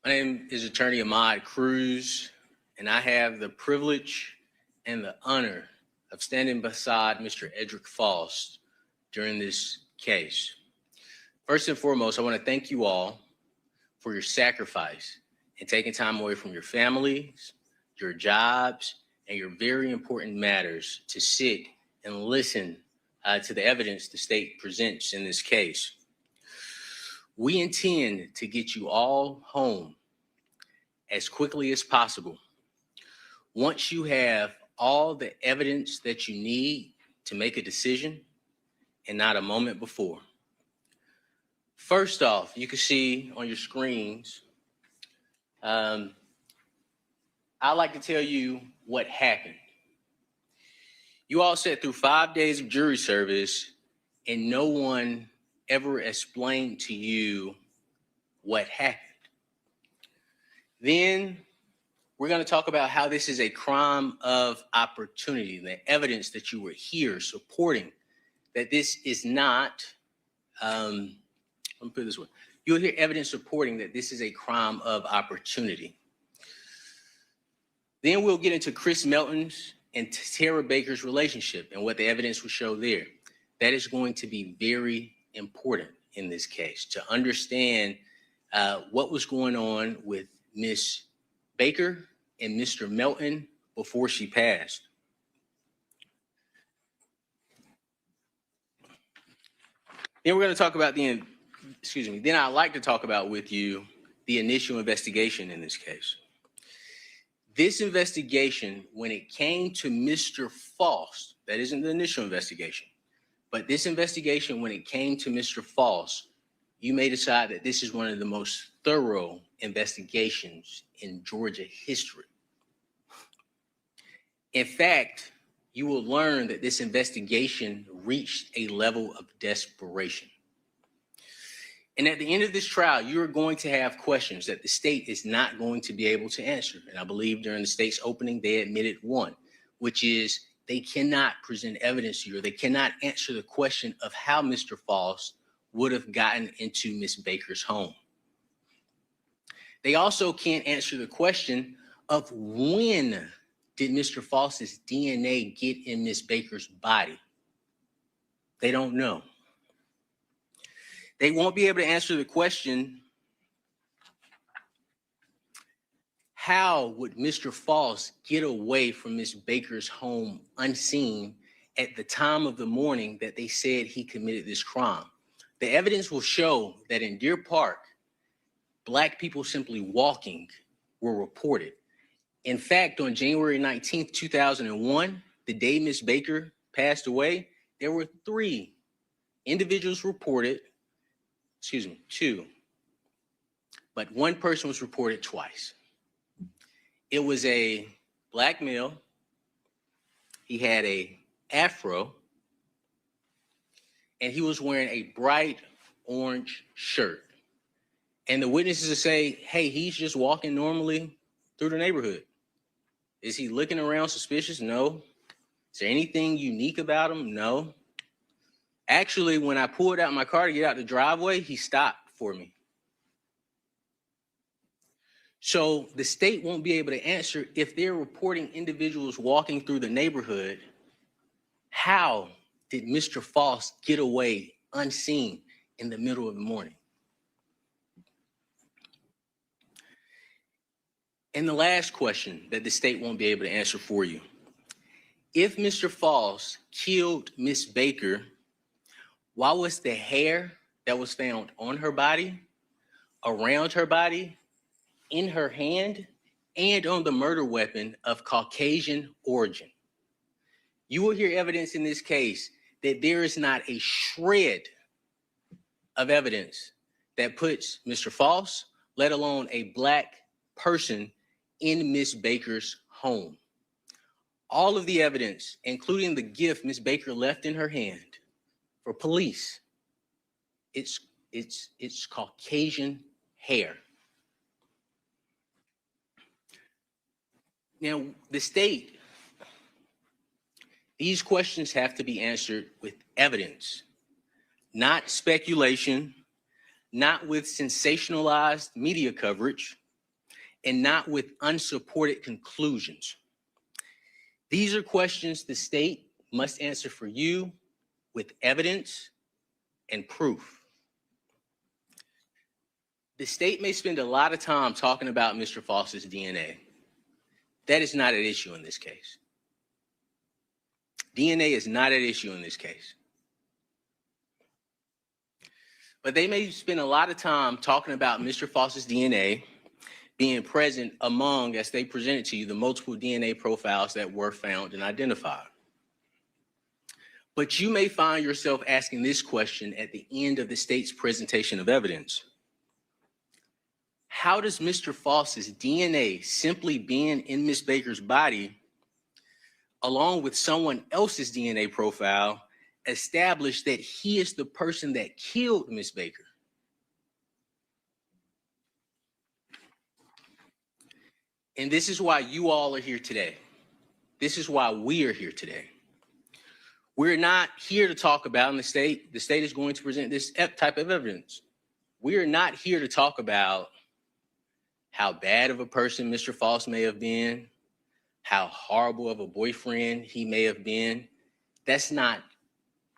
My name is Attorney Ahmad Cruz, and I have the privilege and the honor of standing beside Mr. Edric Faust during this case. First and foremost, I want to thank you all for your sacrifice and taking time away from your families, your jobs, and your very important matters to sit and listen to the evidence the state presents in this case. We intend to get you all home as quickly as possible. Once you have all the evidence that you need to make a decision and not a moment before. First off, you can see on your screens, I'd like to tell you what happened. You all sat through 5 days of jury service and no one ever explained to you what happened. Then we're going to talk about how this is a crime of opportunity, the evidence that you were here supporting that this is not, let me put it this way. You'll hear evidence supporting that this is a crime of opportunity. Then we'll get into Chris Melton's and Tara Baker's relationship and what the evidence will show there. That is going to be very important in this case to understand what was going on with Miss Baker and Mr. Melton before she passed. Then we're going to talk about then I'd like to talk about with you the initial investigation in this case. This investigation, when it came to Mr. Faust, that isn't the initial investigation, but this investigation, when it came to Mr. Faust, you may decide that this is one of the most thorough investigations in Georgia history. In fact, you will learn that this investigation reached a level of desperation. And at the end of this trial, you are going to have questions that the state is not going to be able to answer. And I believe during the state's opening, they admitted one, which is they cannot present evidence to you, or they cannot answer the question of how Mr. Faust would have gotten into Miss Baker's home. They also can't answer the question of when did Mr. Faust's DNA get in Miss Baker's body? They don't know. They won't be able to answer the question, how would Mr. Faust get away from Miss Baker's home unseen at the time of the morning that they said he committed this crime? The evidence will show that in Deer Park, Black people simply walking were reported. In fact, on January 19th, 2001, the day Miss Baker passed away, there were 3 individuals reported, two, but one person was reported twice. It was a Black male. He had a afro, and he was wearing a bright orange shirt. And the witnesses say, hey, he's just walking normally through the neighborhood. Is he looking around suspicious? No. Is there anything unique about him? No. Actually, when I pulled out my car to get out the driveway, he stopped for me. So the state won't be able to answer if they're reporting individuals walking through the neighborhood. How did Mr. Faust get away unseen in the middle of the morning? And the last question that the state won't be able to answer for you. If Mr. Faust killed Miss Baker, why was the hair that was found on her body, around her body, in her hand, and on the murder weapon of Caucasian origin? You will hear evidence in this case that there is not a shred of evidence that puts Mr. Faust, let alone a Black person, in Miss Baker's home. All of the evidence, including the gift Miss Baker left in her hand for police, it's Caucasian hair. Now, the state, these questions have to be answered with evidence, not speculation, not with sensationalized media coverage, and not with unsupported conclusions. These are questions the state must answer for you with evidence and proof. The state may spend a lot of time talking about Mr. Foss's DNA. That is not an issue in this case. DNA is not an issue in this case. But they may spend a lot of time talking about Mr. Foss's DNA being present among, as they presented to you, the multiple DNA profiles that were found and identified. But you may find yourself asking this question at the end of the state's presentation of evidence. How does Mr. Foss's DNA simply being in Ms. Baker's body, along with someone else's DNA profile, establish that he is the person that killed Ms. Baker? And this is why you all are here today. This is why we are here today. We're not here to talk about, and the state is going to present this type of evidence. We are not here to talk about how bad of a person Mr. Foss may have been, how horrible of a boyfriend he may have been. That's not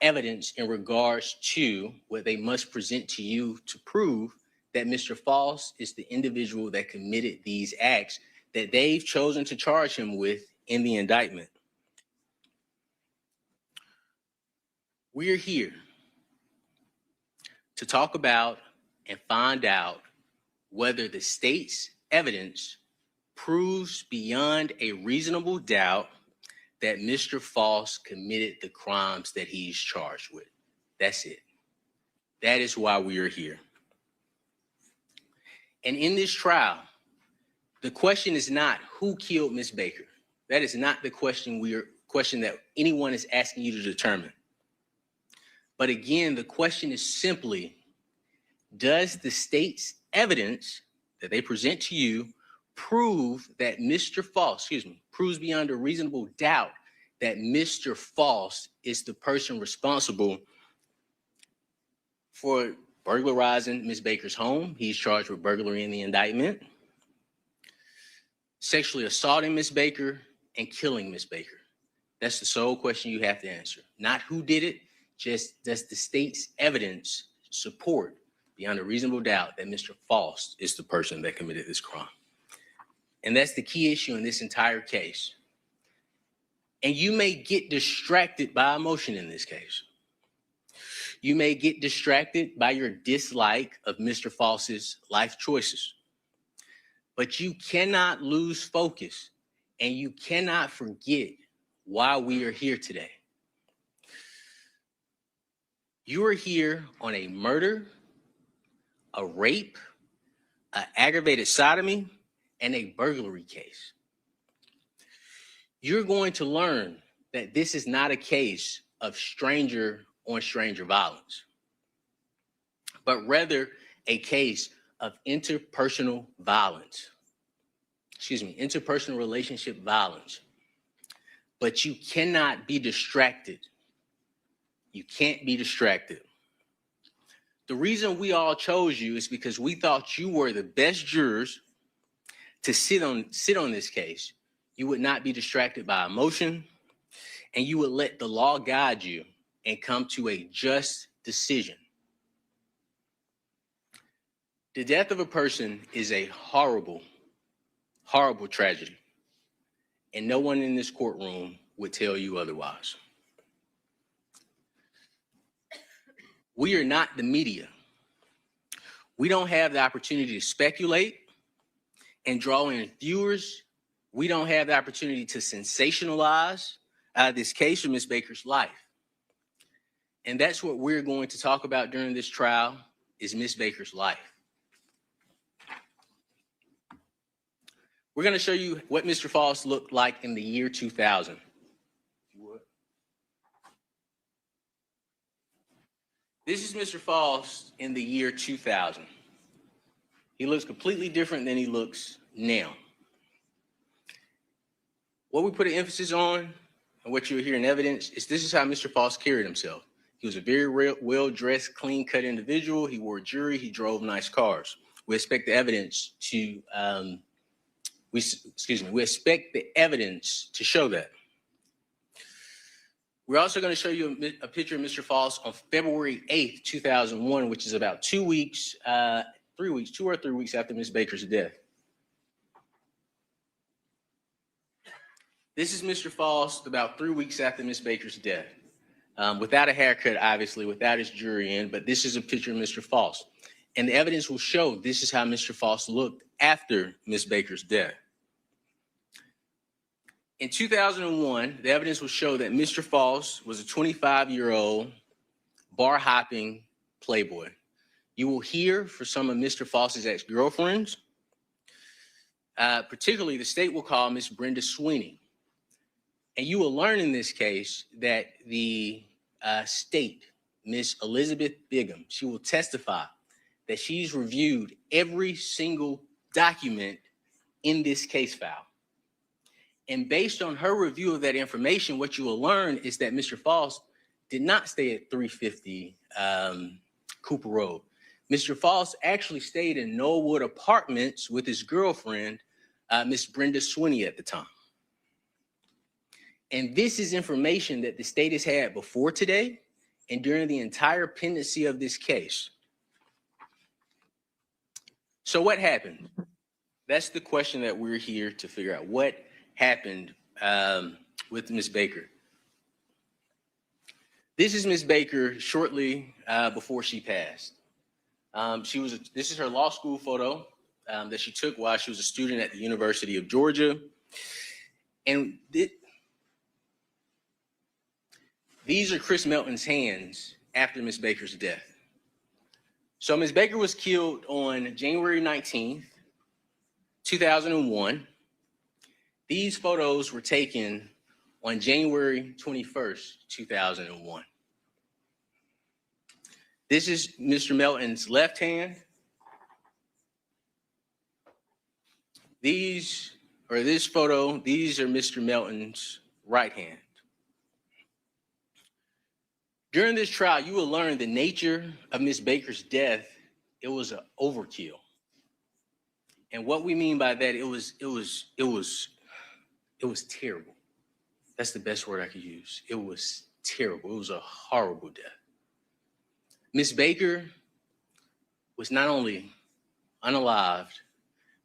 evidence in regards to what they must present to you to prove that Mr. Foss is the individual that committed these acts that they've chosen to charge him with in the indictment. We're here to talk about and find out whether the state's evidence proves beyond a reasonable doubt that Mr. Foss committed the crimes that he's charged with. That's it. That is why we are here. And in this trial, the question is not who killed Ms. Baker. That is not the question that anyone is asking you to determine. But again, the question is simply, does the state's evidence that they present to you prove that Mr. Foss, proves beyond a reasonable doubt that Mr. Foss is the person responsible for burglarizing Ms. Baker's home? He's charged with burglary in the indictment, sexually assaulting Ms. Baker, and killing Ms. Baker. That's the sole question you have to answer. Not who did it, just does the state's evidence support beyond a reasonable doubt that Mr. Foss is the person that committed this crime? And that's the key issue in this entire case. And you may get distracted by emotion in this case. You may get distracted by your dislike of Mr. Foss's life choices. But you cannot lose focus, and you cannot forget why we are here today. You are here on a murder, a rape, an aggravated sodomy, and a burglary case. You're going to learn that this is not a case of stranger on stranger violence, but rather a case of interpersonal violence. Interpersonal relationship violence. But you cannot be distracted. You can't be distracted. The reason we all chose you is because we thought you were the best jurors to sit on this case. You would not be distracted by emotion, and you would let the law guide you and come to a just decision. The death of a person is a horrible, horrible tragedy, and no one in this courtroom would tell you otherwise. We are not the media. We don't have the opportunity to speculate and draw in viewers. We don't have the opportunity to sensationalize this case of Ms. Baker's life. And that's what we're going to talk about during this trial, is Ms. Baker's life. We're going to show you what Mr. Foss looked like in the year 2000. This is Mr. Foss in the year 2000. He looks completely different than he looks now. What we put an emphasis on, and what you'll hear in evidence, is this is how Mr. Foss carried himself. He was a very well-dressed, clean-cut individual. He wore jewelry. He drove nice cars. We expect the evidence to We expect the evidence to show that. We're also going to show you a picture of Mr. Foss on February 8th, 2001, which is about 2 weeks, 3 weeks, 2 or 3 weeks after Ms. Baker's death. This is Mr. Foss about 3 weeks after Ms. Baker's death. Without a haircut, obviously, without his jury in, but this is a picture of Mr. Foss. And the evidence will show this is how Mr. Foss looked after Ms. Baker's death. In 2001, the evidence will show that Mr. Foss was a 25-year-old bar-hopping playboy. You will hear for some of Mr. Foss's ex-girlfriends, particularly the state will call Miss Brenda Sweeney. And you will learn in this case that the state, Miss Elizabeth Bigham, she will testify that she's reviewed every single document in this case file. And based on her review of that information, what you will learn is that Mr. Foss did not stay at 350 Cooper Road. Mr. Foss actually stayed in Knollwood Apartments with his girlfriend, Miss Brenda Sweeney at the time. And this is information that the state has had before today and during the entire pendency of this case. So what happened? That's the question that we're here to figure out. What happened with Ms. Baker? This is Ms. Baker shortly before she passed. This is her law school photo that she took while she was a student at the University of Georgia. And these are Chris Melton's hands after Ms. Baker's death. So Ms. Baker was killed on January 19th, 2001. These photos were taken on January 21st, 2001. This is Mr. Melton's left hand. This photo, these are Mr. Melton's right hand. During this trial, you will learn the nature of Ms. Baker's death. It was an overkill. And what we mean by that, it was terrible. That's the best word I could use. It was terrible. It was a horrible death. Ms. Baker was not only unalived,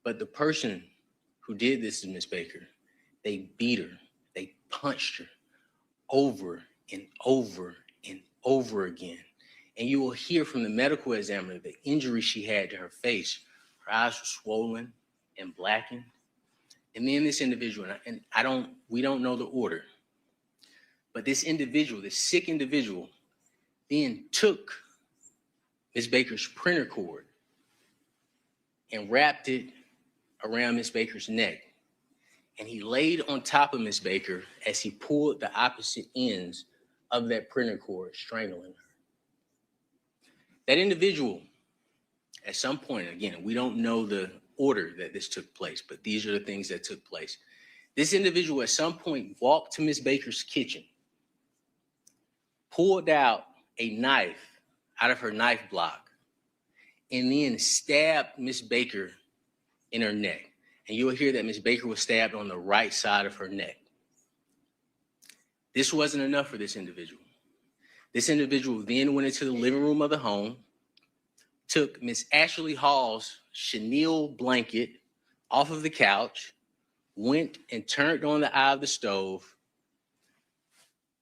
but the person who did this to Ms. Baker, they beat her, they punched her over and over and over again. And you will hear from the medical examiner the injury she had to her face. Her eyes were swollen and blackened. And then this individual, and we don't know the order, but this individual, this sick individual, then took Ms. Baker's printer cord and wrapped it around Ms. Baker's neck. And he laid on top of Ms. Baker as he pulled the opposite ends of that printer cord, strangling her. That individual, at some point, again, we don't know the order that this took place, but these are the things that took place. This individual at some point walked to Ms. Baker's kitchen, pulled out a knife out of her knife block, and then stabbed Ms. Baker in her neck. And you'll hear that Ms. Baker was stabbed on the right side of her neck. This wasn't enough for this individual. This individual then went into the living room of the home, took Miss Ashley Hall's chenille blanket off of the couch, went and turned on the eye of the stove.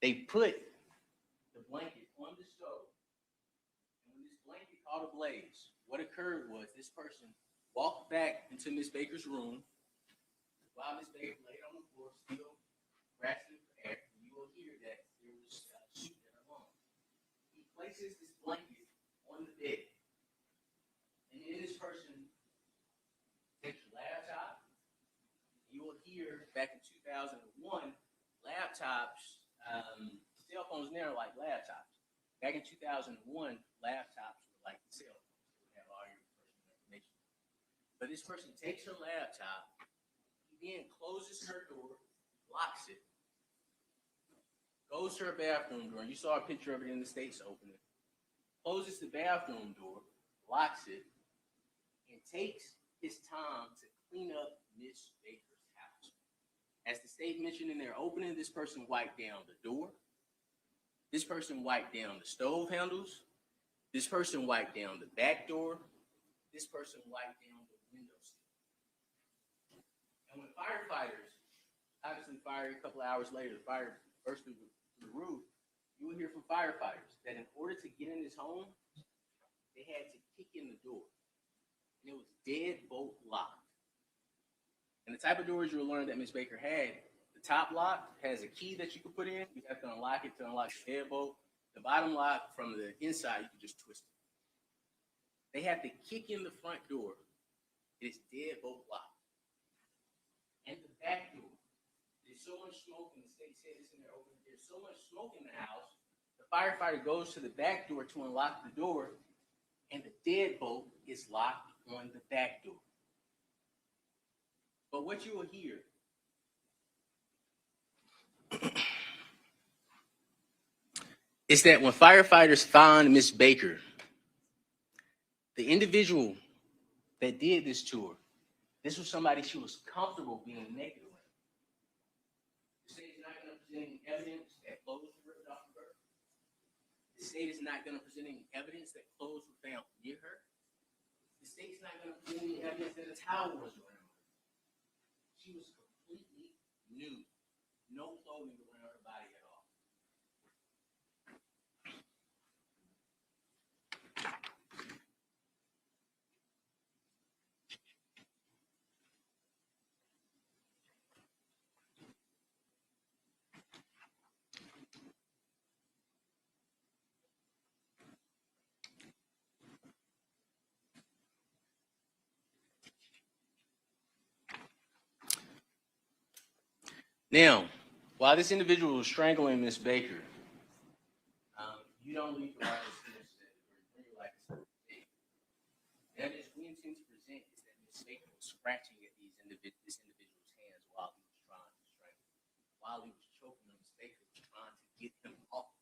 They put the blanket on the stove. And when this blanket caught a blaze, what occurred was this person walked back into Miss Baker's room while Miss Baker laid on the floor, still grasping for air. You will hear that there was soup in her lungs. He places this blanket on the bed. And then this person takes your laptop. You will hear back in 2001, laptops, cell phones now are like laptops. Back in 2001, laptops were like cell phones. They would have all your personal information. But this person takes her laptop, he then closes her door, locks it, goes to her bathroom door, and you saw a picture of it in the States opening, closes the bathroom door, locks it, and takes his time to clean up Miss Baker's state mentioned in their opening, this person wiped down the door. This person wiped down the stove handles. This person wiped down the back door. This person wiped down the window sill. And when firefighters obviously fired a couple of hours later, the fire burst through the roof, you will hear from firefighters that in order to get in this home, they had to kick in the door. And it was deadbolt locked. And the type of doors you'll learn that Ms. Baker had, the top lock has a key that you can put in. You have to unlock it to unlock the deadbolt. The bottom lock from the inside, you can just twist it. They have to kick in the front door. It is deadbolt locked. And the back door, there's so much smoke, and the state said this in their opening, there's so much smoke in the house, the firefighter goes to the back door to unlock the door, and the deadbolt is locked on the back door. But what you will hear is that when firefighters found Miss Baker, the individual that did this to her, this was somebody she was comfortable being naked around. The state is not going to present any evidence that clothes were ripped off of her. The state is not going to present any evidence that clothes were found near her. The state is not going to present any evidence that a towel was around her. She was completely nude, no clothing around her body at all. Now, while this individual was strangling Miss Baker, you don't leave the right or your life is that is we intend to present is that Miss Baker was scratching at this individual's hands while he was trying to strangle. While he was choking him, Miss Baker was trying to get him off.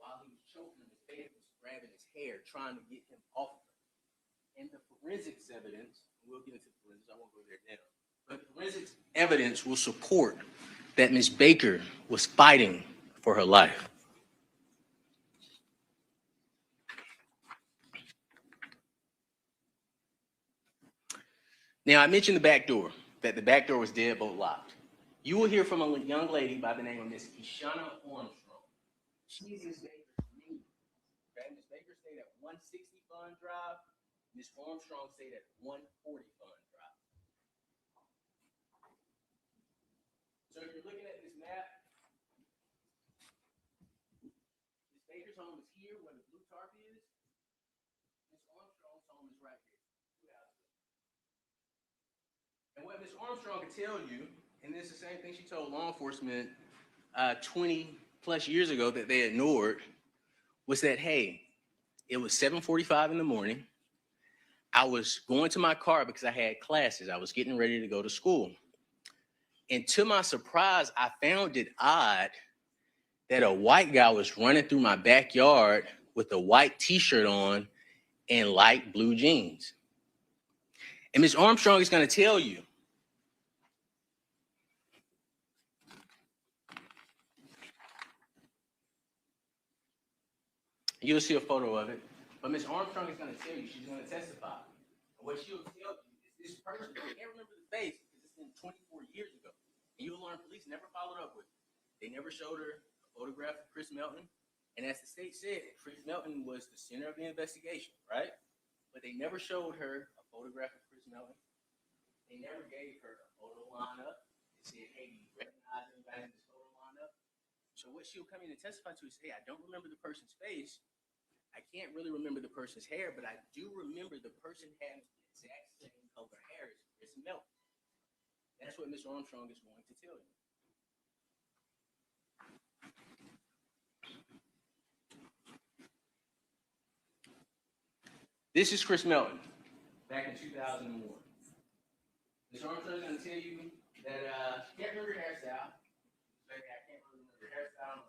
While he was choking him, Miss Baker was grabbing his hair, trying to get him off of him. And the forensics evidence, we'll get into the forensics, I won't go there now. But forensics evidence will support that Ms. Baker was fighting for her life. Now, I mentioned the back door, that the back door was deadbolt locked. You will hear from a young lady by the name of Miss Kishana Armstrong. She's Ms. Baker's niece. Okay? Ms. Baker stayed at 160 Fund Drive. Ms. Armstrong stayed at 140 Fund Drive. So if you're looking at this map, Ms. Baker's home is here where the blue tarp is. Ms. Armstrong's home is right here. And what Ms. Armstrong could tell you, and this is the same thing she told law enforcement 20 plus years ago that they ignored, was that, hey, it was 7:45 in the morning. I was going to my car because I had classes. I was getting ready to go to school. And to my surprise, I found it odd that a white guy was running through my backyard with a white t-shirt on and light blue jeans. And Ms. Armstrong is going to tell you, you'll see a photo of it, but Ms. Armstrong is going to tell you, she's going to testify. And what she'll tell you is this person, I can't remember the face because it's been 24 years ago. And you'll learn police never followed up with it. They never showed her a photograph of Chris Melton. And as the state said, Chris Melton was the center of the investigation, right? But they never showed her a photograph of Chris Melton. They never gave her a photo lineup. They said, hey, do you recognize anybody in this photo lineup? So what she'll come in and testify to is, hey, I don't remember the person's face. I can't really remember the person's hair, but I do remember the person having the exact same color hair as Chris Melton. That's what Ms. Armstrong is going to tell you. This is Chris Melton back in 2001. Ms. Armstrong is going to tell you that she can't remember her hairstyle. I can't really remember her hairstyle.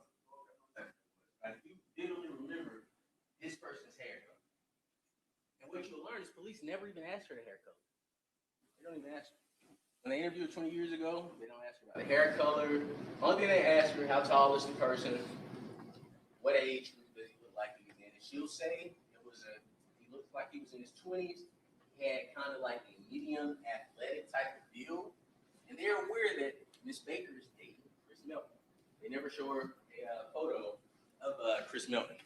I do vividly remember this person's hair color. And what you'll learn is police never even asked her the hair color. They don't even ask her. When they interview her 20 years ago, they don't ask her about the hair color. Only thing they ask her, how tall is the person, what age group does he look like he was in, and she'll say he looked like he was in his 20s. He had kind of like a medium athletic type of build, and they're aware that Miss Baker is dating Chris Melton. They never show her a photo of Chris Melton.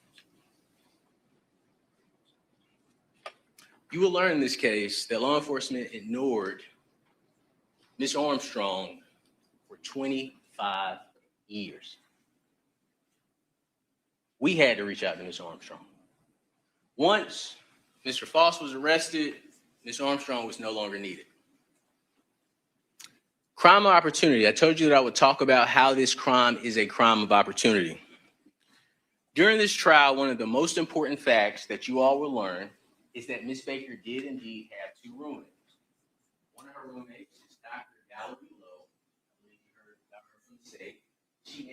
You will learn in this case that law enforcement ignored Miss Armstrong for 25 years. We had to reach out to Miss Armstrong. Once Mr. Foss was arrested, Miss Armstrong was no longer needed. Crime of opportunity. I told you that I would talk about how this crime is a crime of opportunity. During this trial, one of the most important facts that you all will learn is that Miss Baker did indeed have two roommates. One of her roommates is Dr. Valerie Lowe. I believe you heard her say. She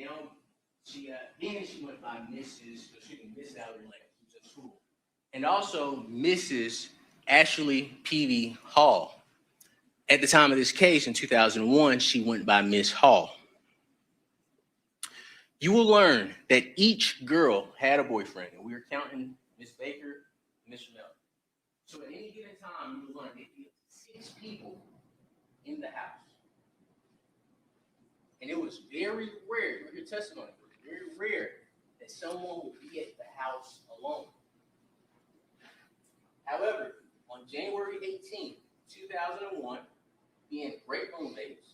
went by Mrs. Miss Valerie Lowe. She was at school. And also Mrs. Ashley Peavy Hall. At the time of this case in 2001, she went by Miss Hall. You will learn that each girl had a boyfriend, and we are counting Miss Baker and Mr. Melton. So at any given time, you will learn that there were 6 people in the house. And it was very rare, you hear testimony, it was very rare that someone would be at the house alone. However, on January 18, 2001, being great roommates,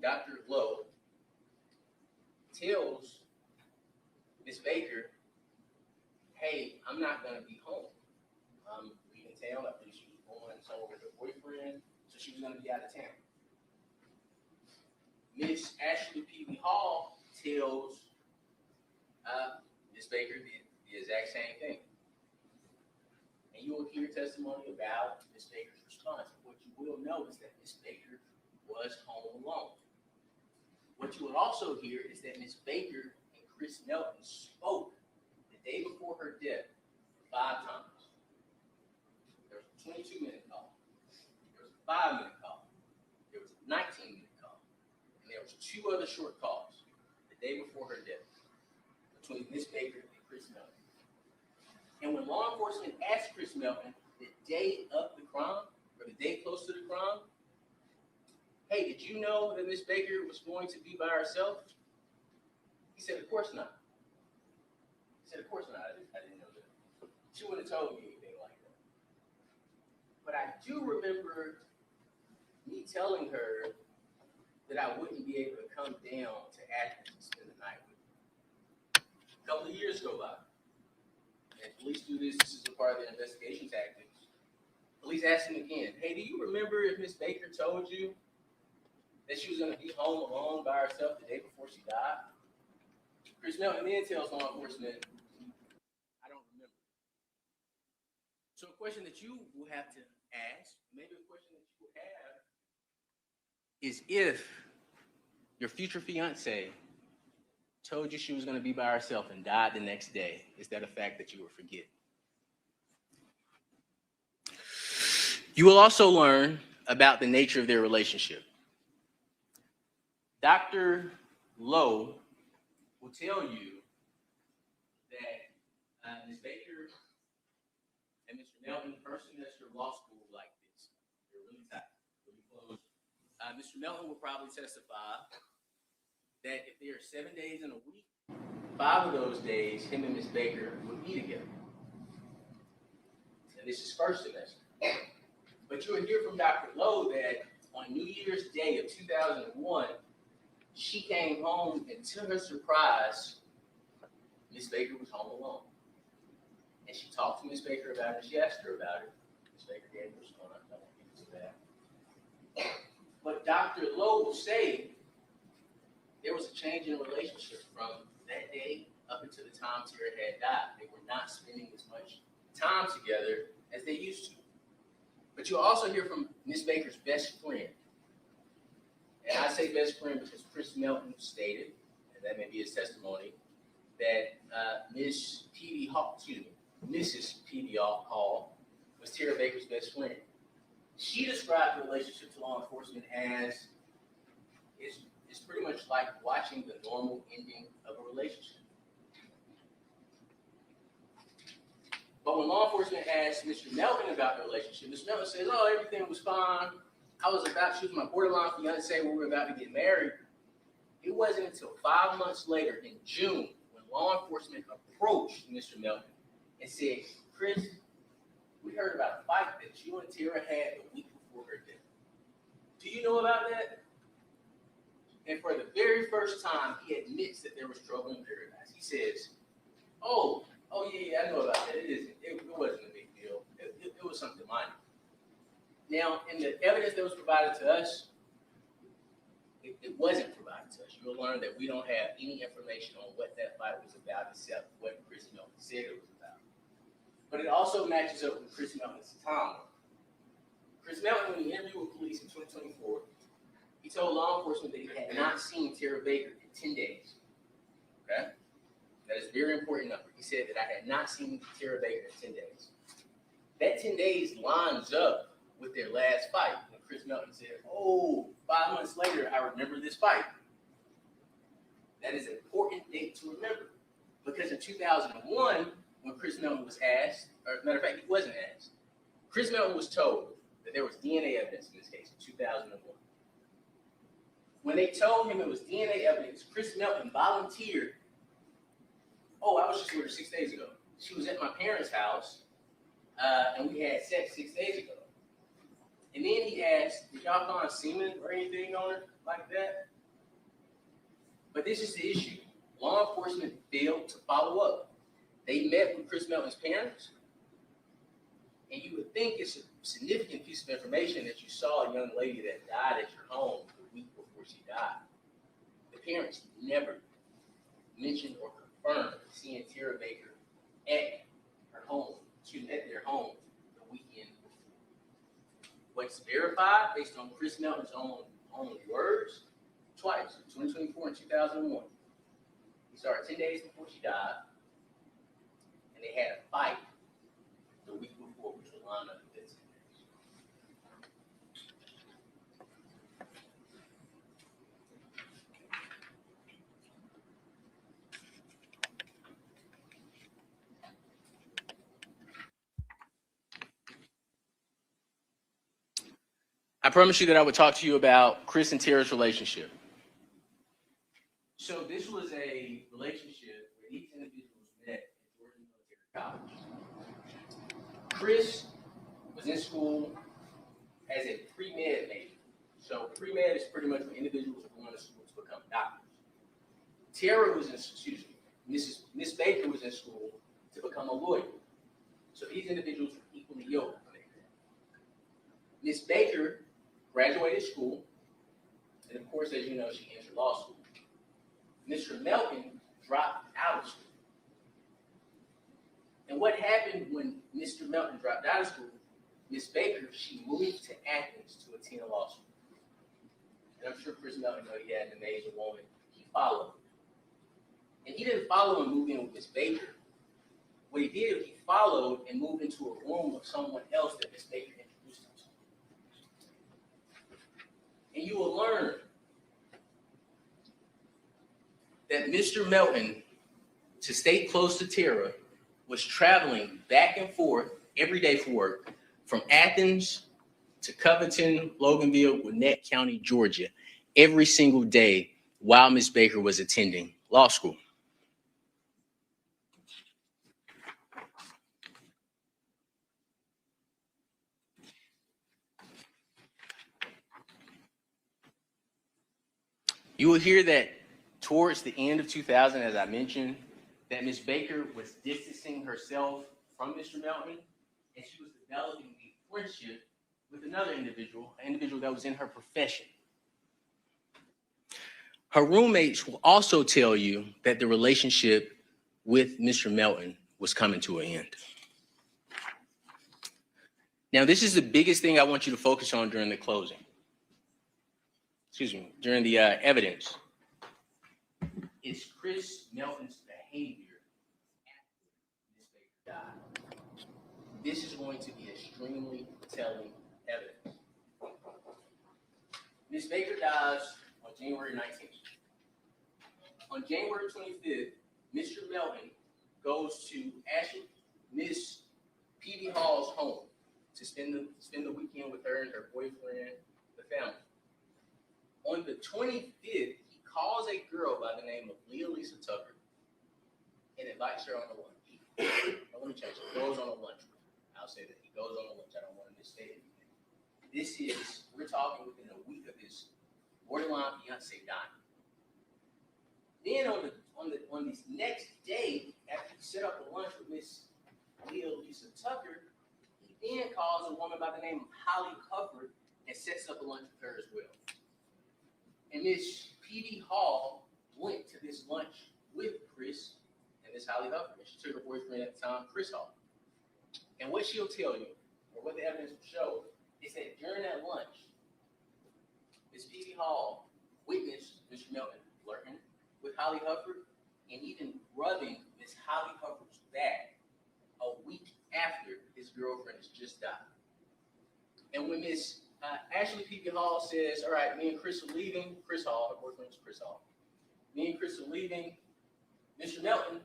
Dr. Lowe tells Miss Baker, hey, I'm not going to be home. I'm leaving town. I think she was going somewhere with her boyfriend, so she was going to be out of town. Miss Ashley Peavy Hall tells Miss Baker the exact same thing. And you will hear testimony about Miss Baker's response. What you will know is that Miss Baker was home alone. What you will also hear is that Miss Baker and Chris Melton spoke the day before her death 5 times. There was a 22-minute call. There was a 5-minute call. There was a 19-minute call. And there was 2 other short calls the day before her death between Miss Baker and Chris Melton. And when law enforcement asked Chris Melton the day of the crime, or the day close to the crime, hey, did you know that Miss Baker was going to be by herself? He said, of course not. He said, of course not. I didn't know that. She wouldn't have told me anything like that. But I do remember me telling her that I wouldn't be able to come down to Athens and spend the night with her. A couple of years go by. And police do this. This is a part of their investigation tactics. Police asked him again, hey, do you remember if Miss Baker told you that she was going to be home alone by herself the day before she died? Chris Melton then tells law enforcement, I don't remember. So a question that you will have to ask, maybe a question that you will have, is if your future fiance told you she was going to be by herself and died the next day, is that a fact that you will forget? You will also learn about the nature of their relationship. Dr. Lowe will tell you that Ms. Baker and Mr. Melton, first semester of law school, like this. They're really tight, really close. Mr. Melton will probably testify that if there are 7 days in a week, 5 of those days, him and Ms. Baker would be together. And this is first semester. But you will hear from Dr. Lowe that on New Year's Day of 2001, she came home, and to her surprise, Miss Baker was home alone. And she talked to Miss Baker about it. She asked her about it. Miss Baker gave her a response. I won't get into that. But Dr. Lowe will say there was a change in relationship from that day up until the time Tara had died. They were not spending as much time together as they used to. But you'll also hear from Miss Baker's best friend. And I say best friend because Chris Melton stated, and that may be his testimony, that Mrs. Peavy Hall was Tara Baker's best friend. She described the relationship to law enforcement as it's pretty much like watching the normal ending of a relationship. But when law enforcement asked Mr. Melvin about the relationship, Mr. Melvin says, "Oh, everything was fine. She was my borderline fiance when we were about to get married." It wasn't until 5 months later, in June, when law enforcement approached Mr. Melvin and said, "Chris, we heard about a fight that you and Tara had the week before her death. Do you know about that?" And for the very first time, he admits that there was trouble in paradise. He says, "Oh, yeah, I know about that. It wasn't a big deal. It was something minor." Now, in the evidence that was provided to us, it wasn't provided to us. You'll learn that we don't have any information on what that fight was about except what Chris Melvin said it was about. But it also matches up with Chris Melvin's timeline. Chris Melvin, when he interviewed with police in 2024, he told law enforcement that he had not seen Tara Baker in 10 days. Okay? That is a very important number. He said that I had not seen Tara Baker in 10 days. That 10 days lines up with their last fight. And Chris Melvin said, "Oh, 5 months later, I remember this fight." That is an important date to remember. Because in 2001, when Chris Melvin was asked, or matter of fact, he wasn't asked, Chris Melvin was told that there was DNA evidence in this case in 2001. When they told him it was DNA evidence, Chris Melvin volunteered. "Oh, I was just with her 6 days ago. She was at my parents' house, and we had sex 6 days ago." And then he asked, "Did y'all find semen or anything on her like that?" But this is the issue. Law enforcement failed to follow up. They met with Chris Melvin's parents, and you would think it's a significant piece of information that you saw a young lady that died at your home the week before she died. The parents never mentioned or confirmed seeing Tara Baker at their home the weekend before. What's verified based on Chris Melvin's own words, twice, 2024 and 2001. He saw her 10 days before she died, and they had a fight the week before, which would line up with this. I promised you that I would talk to you about Chris and Tara's relationship. So this was a relationship where these individuals met at Georgia Military College. Chris was in school as a pre-med major. So pre-med is pretty much when individuals are going to school to become doctors. Tara was Miss Baker was in school to become a lawyer. So these individuals were equally yoked. Miss Baker graduated school, and of course, as you know, she entered law school. Mr. Melvin dropped out of school. And what happened when Mr. Melvin dropped out of school? Miss Baker, she moved to Athens to attend law school. And I'm sure Chris Melvin knows he had an amazing woman. He followed. And he didn't follow and move in with Miss Baker. What he did, he followed and moved into a room of someone else that Miss Baker introduced him to. And you will learn that Mr. Melvin, to stay close to Tara, was traveling back and forth every day for work from Athens to Covington, Loganville, Gwinnett County, Georgia, every single day while Miss Baker was attending law school. You will hear that towards the end of 2000, as I mentioned, that Miss Baker was distancing herself from Mr. Melvin, and she was developing a friendship with another individual, an individual that was in her profession. Her roommates will also tell you that the relationship with Mr. Melvin was coming to an end. Now, this is the biggest thing I want you to focus on during the closing. During the evidence. It's Chris Melvin's behavior after Miss Baker died. This is going to be extremely telling evidence. Miss Baker dies on January 19th. On January 25th, Mr. Melton goes to Miss P.D. Hall's home to spend the weekend with her and her boyfriend, the family. On the 25th, he calls a girl by the name of Lisa Tucker and invites her on a lunch. Let me change it. He goes on a lunch. I'll say that. He goes on a lunch. I don't want to misstate anything. We're talking within a week of his borderline fiance dying. Then on this next day, after he set up a lunch with Miss Lisa Tucker, he then calls a woman by the name of Holly Hufford and sets up a lunch with her as well. And Miss P.D. Hall went to this lunch with Chris and Miss Holly Hufford. And she took her boyfriend at the time, Chris Hall. And what she'll tell you, or what the evidence will show, is that during that lunch, Miss P.D. Hall witnessed Mr. Melton flirting with Holly Hufford and even rubbing Miss Holly Hufford's back a week after his girlfriend has just died. And when Miss Ashley P.B. Hall says, all right, me and Chris are leaving, Chris Hall, her boyfriend is Chris Hall, me and Chris are leaving, Mr. Melton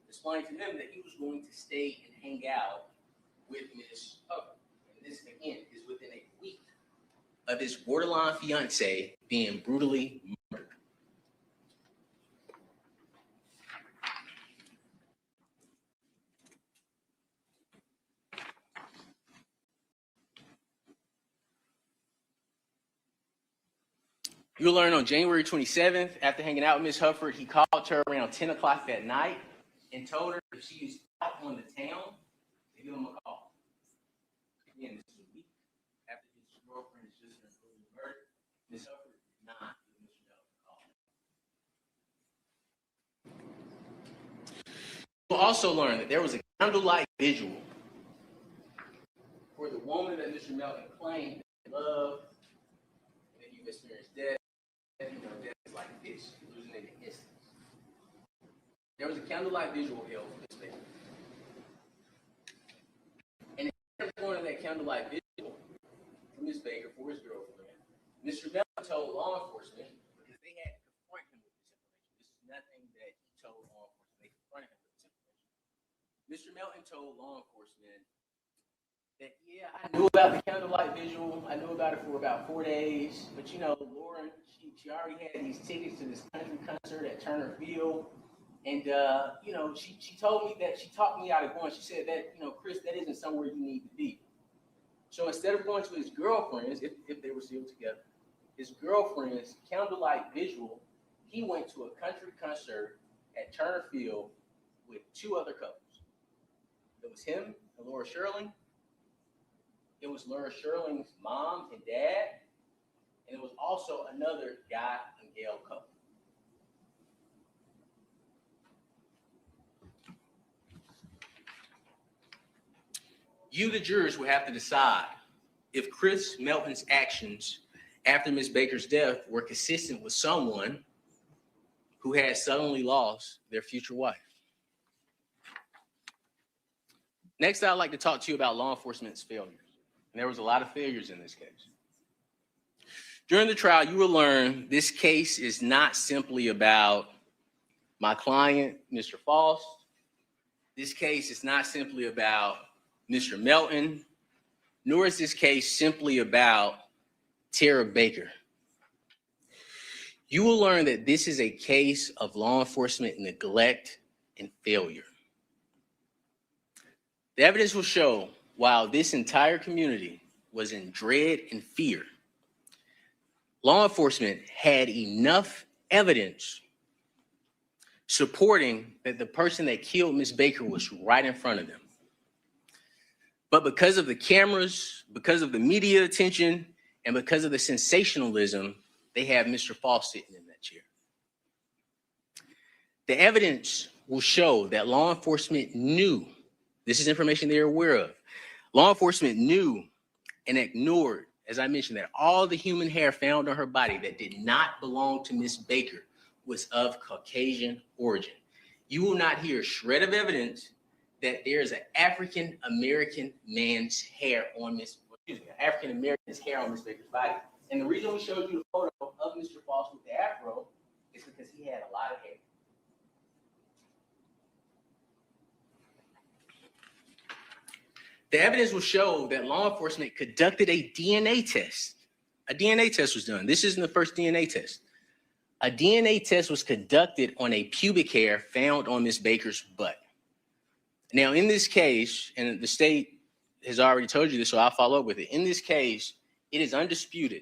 explained to them that he was going to stay and hang out with Miss Hufford. And this, again, is within a week of his borderline fiance being brutally murdered. You'll learn on January 27th, after hanging out with Miss Hufford, he called her around 10 o'clock that night and told her if she was out on the town to give him a call. Again, this is a week after his girlfriend has just been brutally murdered. Miss Hufford did not give Mr. Melton a call. You'll also learn that there was a candlelight visual for the woman that Mr. Melton claimed he loved, and that he experienced death. Death is like this, losing in an instant. There was a candlelight visual held for this baby. And instead of going to that candlelight visual for Miss Baker, for his girlfriend, Mr. Melton told law enforcement, because they had to confront him with this information. This is nothing that he told law enforcement. They confronted him with this information. Mr. Melton told law enforcement that, yeah, I knew about the candlelight visual. I knew about it for about 4 days. But, Lauren, she already had these tickets to this country concert at Turner Field. And, she told me that she talked me out of going. She said that, Chris, that isn't somewhere you need to be. So instead of going to his girlfriend's, if they were still together, his girlfriend's candlelight visual, he went to a country concert at Turner Field with two other couples. It was him and Laura Sherling. It was Laura Sherling's mom and dad. And it was also another guy and gal couple. You, the jurors, will have to decide if Chris Melton's actions after Miss Baker's death were consistent with someone who had suddenly lost their future wife. Next, I'd like to talk to you about law enforcement's failures. And there was a lot of failures in this case. During the trial, you will learn this case is not simply about my client, Mr. Faust. This case is not simply about Mr. Melton, nor is this case simply about Tara Baker. You will learn that this is a case of law enforcement neglect and failure. The evidence will show while this entire community was in dread and fear, law enforcement had enough evidence supporting that the person that killed Miss Baker was right in front of them. But because of the cameras, because of the media attention, and because of the sensationalism, they have Mr. Faust sitting in that chair. The evidence will show that law enforcement knew, this is information they're aware of, law enforcement knew and ignored, as I mentioned, that all the human hair found on her body that did not belong to Miss Baker was of Caucasian origin. You will not hear a shred of evidence that there is an African-American man's hair on Miss, African-American's hair on Miss Baker's body. And the reason we showed you the photo of Mr. Foss with the afro is because he had a lot of hair. The evidence will show that law enforcement conducted a DNA test. A DNA test was done. This isn't the first DNA test. A DNA test was conducted on a pubic hair found on Ms. Baker's butt. Now, in this case, and the state has already told you this, so I'll follow up with it. In this case, it is undisputed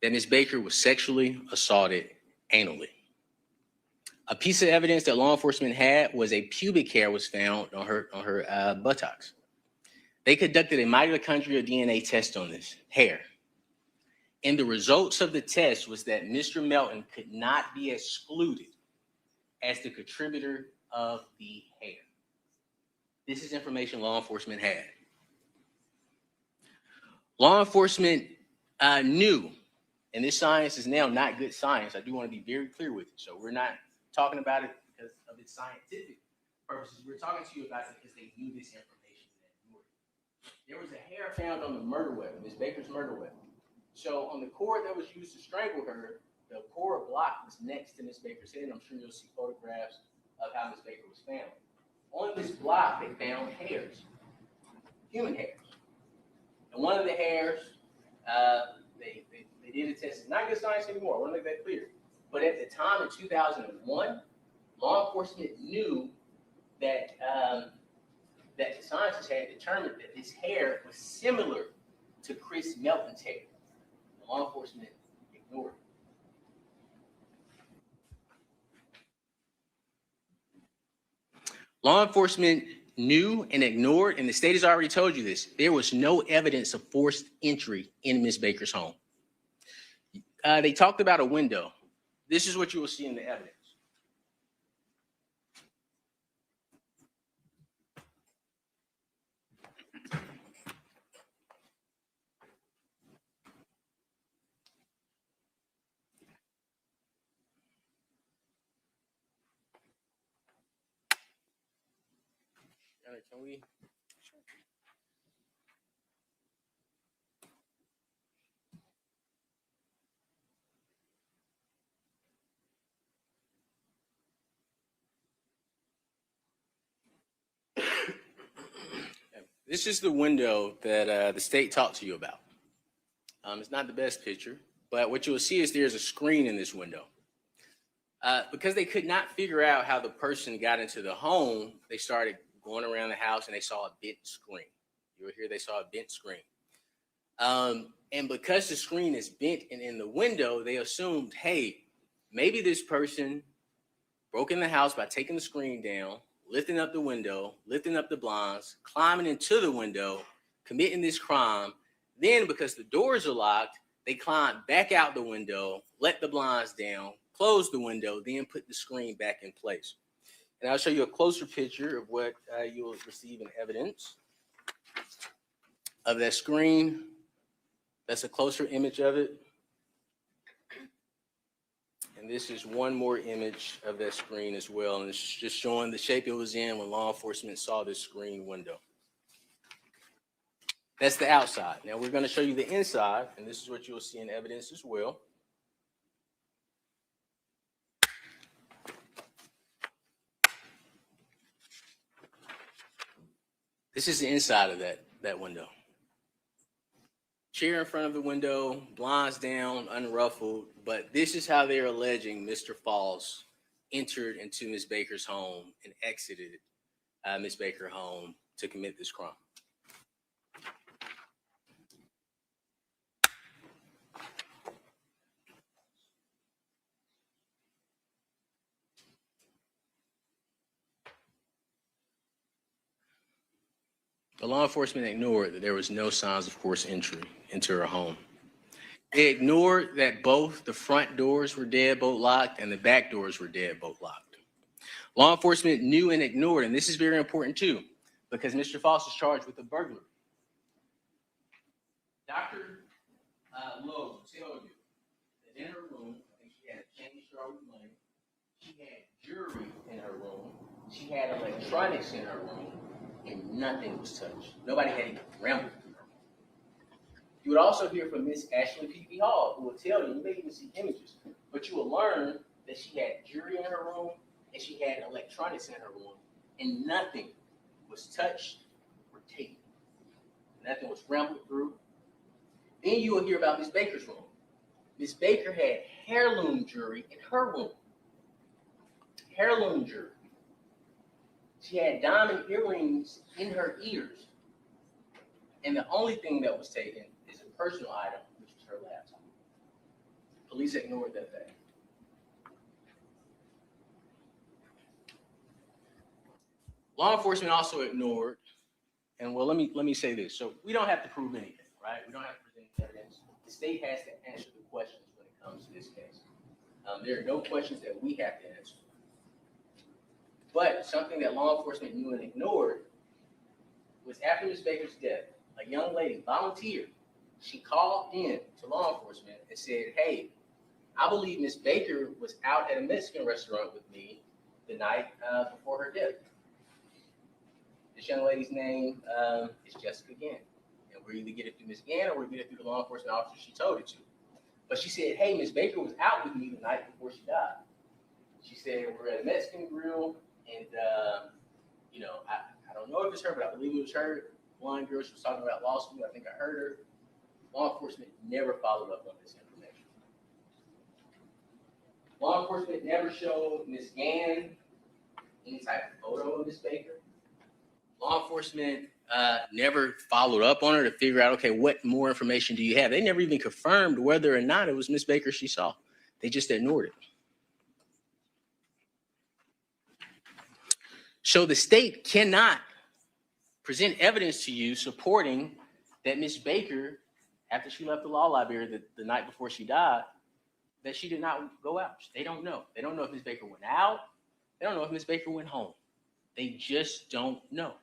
that Ms. Baker was sexually assaulted anally. A piece of evidence that law enforcement had was a pubic hair was found on her buttocks. They conducted a mitochondrial DNA test on this hair. And the results of the test was that Mr. Melton could not be excluded as the contributor of the hair. This is information law enforcement had. Law enforcement knew, and this science is now not good science. I do want to be very clear with you. So we're not talking about it because of its scientific purposes. We're talking to you about it because they knew this information. There was a hair found on the murder weapon, Ms. Baker's murder weapon. So on the cord that was used to strangle her, the cord block was next to Ms. Baker's head. I'm sure you'll see photographs of how Ms. Baker was found. On this block, they found hairs, human hairs. And one of the hairs, they did a test. It's not good science anymore. I want to make that clear. But at the time in 2001, law enforcement knew that that the scientists had determined that this hair was similar to Chris Melton's hair. Law enforcement ignored it. Law enforcement knew and ignored, and the state has already told you this, there was no evidence of forced entry in Ms. Baker's home. They talked about a window. This is what you will see in the evidence. Can we? This is the window that the state talked to you about. It's not the best picture, but what you'll see is there's a screen in this window. Because they could not figure out how the person got into the home, they started going around the house and they saw a bent screen. You will hear they saw a bent screen. And because the screen is bent and in the window, they assumed, hey, maybe this person broke in the house by taking the screen down, lifting up the window, lifting up the blinds, climbing into the window, committing this crime. Then because the doors are locked, they climbed back out the window, let the blinds down, close the window, then put the screen back in place. And I'll show you a closer picture of what you will receive in evidence of that screen. That's a closer image of it. And this is one more image of that screen as well. And it's just showing the shape it was in when law enforcement saw this screen window. That's the outside. Now we're going to show you the inside, and this is what you'll see in evidence as well. This is the inside of that window. Chair in front of the window, blinds down, unruffled, but this is how they're alleging Mr. Foss entered into Ms. Baker's home and exited Ms. Baker's home to commit this crime. The law enforcement ignored that there was no signs of forced entry into her home. They ignored that both the front doors were deadbolt locked and the back doors were deadbolt locked. Law enforcement knew and ignored, and this is very important too, because Mr. Foss is charged with a burglary. Dr. Lowe will tell you that in her room, I think she had a change jar with money, she had jewelry in her room, she had electronics in her room, and nothing was touched. Nobody had even rambled through her room. You would also hear from Miss Ashley P.P. Hall, who will tell you may even see images, but you will learn that she had jewelry in her room and she had electronics in her room, and nothing was touched or taken. Nothing was rambled through. Then you will hear about Miss Baker's room. Miss Baker had heirloom jewelry in her room. Heirloom jewelry. She had diamond earrings in her ears. And the only thing that was taken is a personal item, which was her laptop. Police ignored that fact. Law enforcement also ignored, and well, let me say this. So we don't have to prove anything, right? We don't have to present evidence. The state has to answer the questions when it comes to this case. There are no questions that we have to answer. But something that law enforcement knew and ignored was after Ms. Baker's death, a young lady volunteered. She called in to law enforcement and said, hey, I believe Ms. Baker was out at a Mexican restaurant with me the night before her death. This young lady's name is Jessica Gann. And we're either get it through Ms. Gann or we get it through the law enforcement officer she told it to. But she said, hey, Ms. Baker was out with me the night before she died. She said, we're at a Mexican grill, and, I don't know if it's her, but I believe it was her. One girl, she was talking about law school. I think I heard her. Law enforcement never followed up on this information. Law enforcement never showed Ms. Gann any type of photo of Ms. Baker. Law enforcement never followed up on her to figure out, okay, what more information do you have? They never even confirmed whether or not it was Ms. Baker she saw. They just ignored it. So the state cannot present evidence to you supporting that Ms. Baker, after she left the law library the night before she died, that she did not go out. They don't know. They don't know if Ms. Baker went out. They don't know if Ms. Baker went home. They just don't know.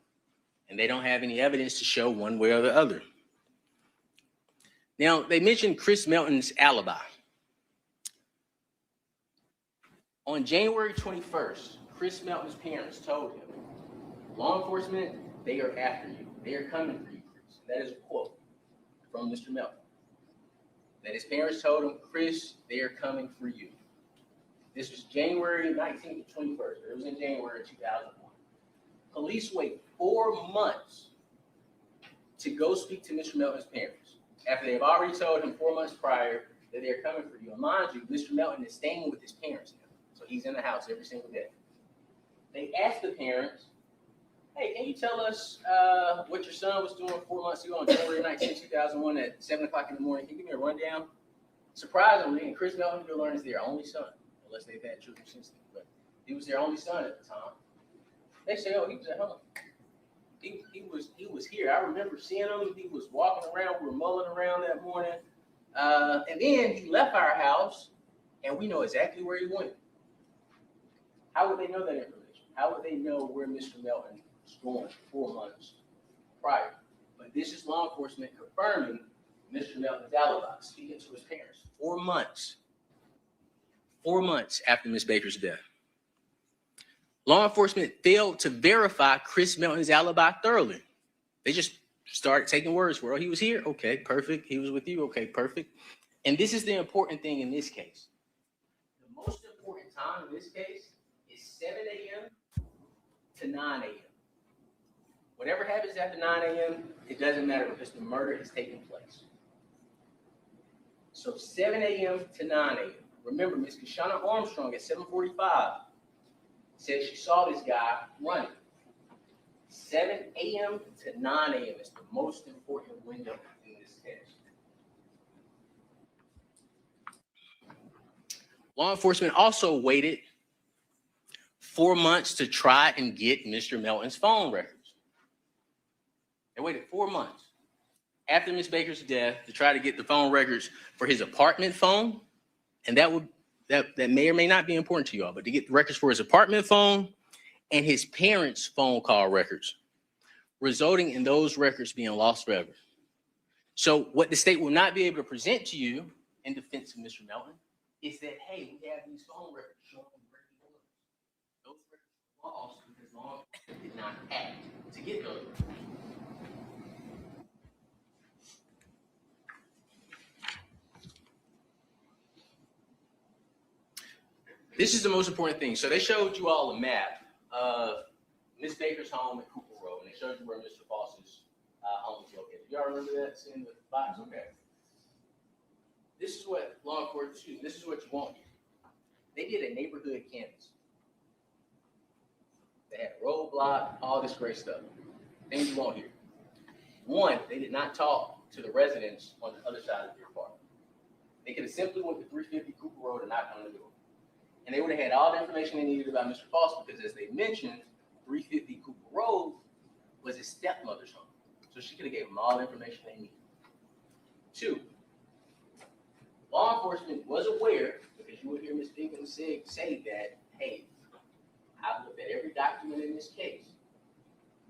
And they don't have any evidence to show one way or the other. Now, they mentioned Chris Melton's alibi. On January 21st, Chris Melton's parents told him, law enforcement, they are after you. They are coming for you, Chris. That is a quote from Mr. Melton. That his parents told him, Chris, they are coming for you. This was January 19th to 21st. It was in January 2001. Police wait 4 months to go speak to Mr. Melton's parents after they've already told him 4 months prior that they're coming for you. And mind you, Mr. Melton is staying with his parents now. So he's in the house every single day. They asked the parents, hey, can you tell us what your son was doing 4 months ago on January 19, 2001 at 7 o'clock in the morning? Can you give me a rundown? Surprisingly, and Chris Melton, you'll learn, is their only son, unless they've had children since then. But he was their only son at the time. They say, oh, he was at home. He was here. I remember seeing him. He was walking around. We were mulling around that morning. And then he left our house, and we know exactly where he went. How would they know that information? How would they know where Mr. Melton was going 4 months prior? But this is law enforcement confirming Mr. Melton's alibi, speaking to his parents. 4 months. 4 months after Ms. Baker's death. Law enforcement failed to verify Chris Melton's alibi thoroughly. They just started taking words for, oh, he was here? Okay, perfect. He was with you? Okay, perfect. And this is the important thing in this case. The most important time in this case is 7 a.m. to 9 a.m. Whatever happens after 9 a.m., it doesn't matter because the murder is taking place. So 7 a.m. to 9 a.m. Remember, Ms. Kashana Armstrong at 7:45 said she saw this guy running. 7 a.m. to 9 a.m. is the most important window in this case. Law enforcement also waited 4 months to try and get Mr. Melton's phone records. They waited 4 months after Ms. Baker's death to try to get the phone records for his apartment phone, and that may or may not be important to you all, but to get the records for his apartment phone and his parents' phone call records, resulting in those records being lost forever. So what the state will not be able to present to you in defense of Mr. Melton is that, hey, we have these phone records showing where he was. Those records were lost because law enforcement did not act to get those records. This is the most important thing. So they showed you all a map of Miss Baker's home at Cooper Road, and they showed you where Mr. Foss's home is located. Y'all remember that? It's in the box? Okay. This is what law enforcement, this is what you want here. They did a neighborhood canvas. They had a roadblock, all this great stuff. Things you want here. One, they did not talk to the residents on the other side of their park. They could have simply went to 350 Cooper Road and knocked on the door. And they would have had all the information they needed about Mr. Foss because, as they mentioned, 350 Cooper Road was his stepmother's home. So she could have gave them all the information they needed. Two, law enforcement was aware, because you would hear Ms. Dinkins say that, hey, I've looked at every document in this case.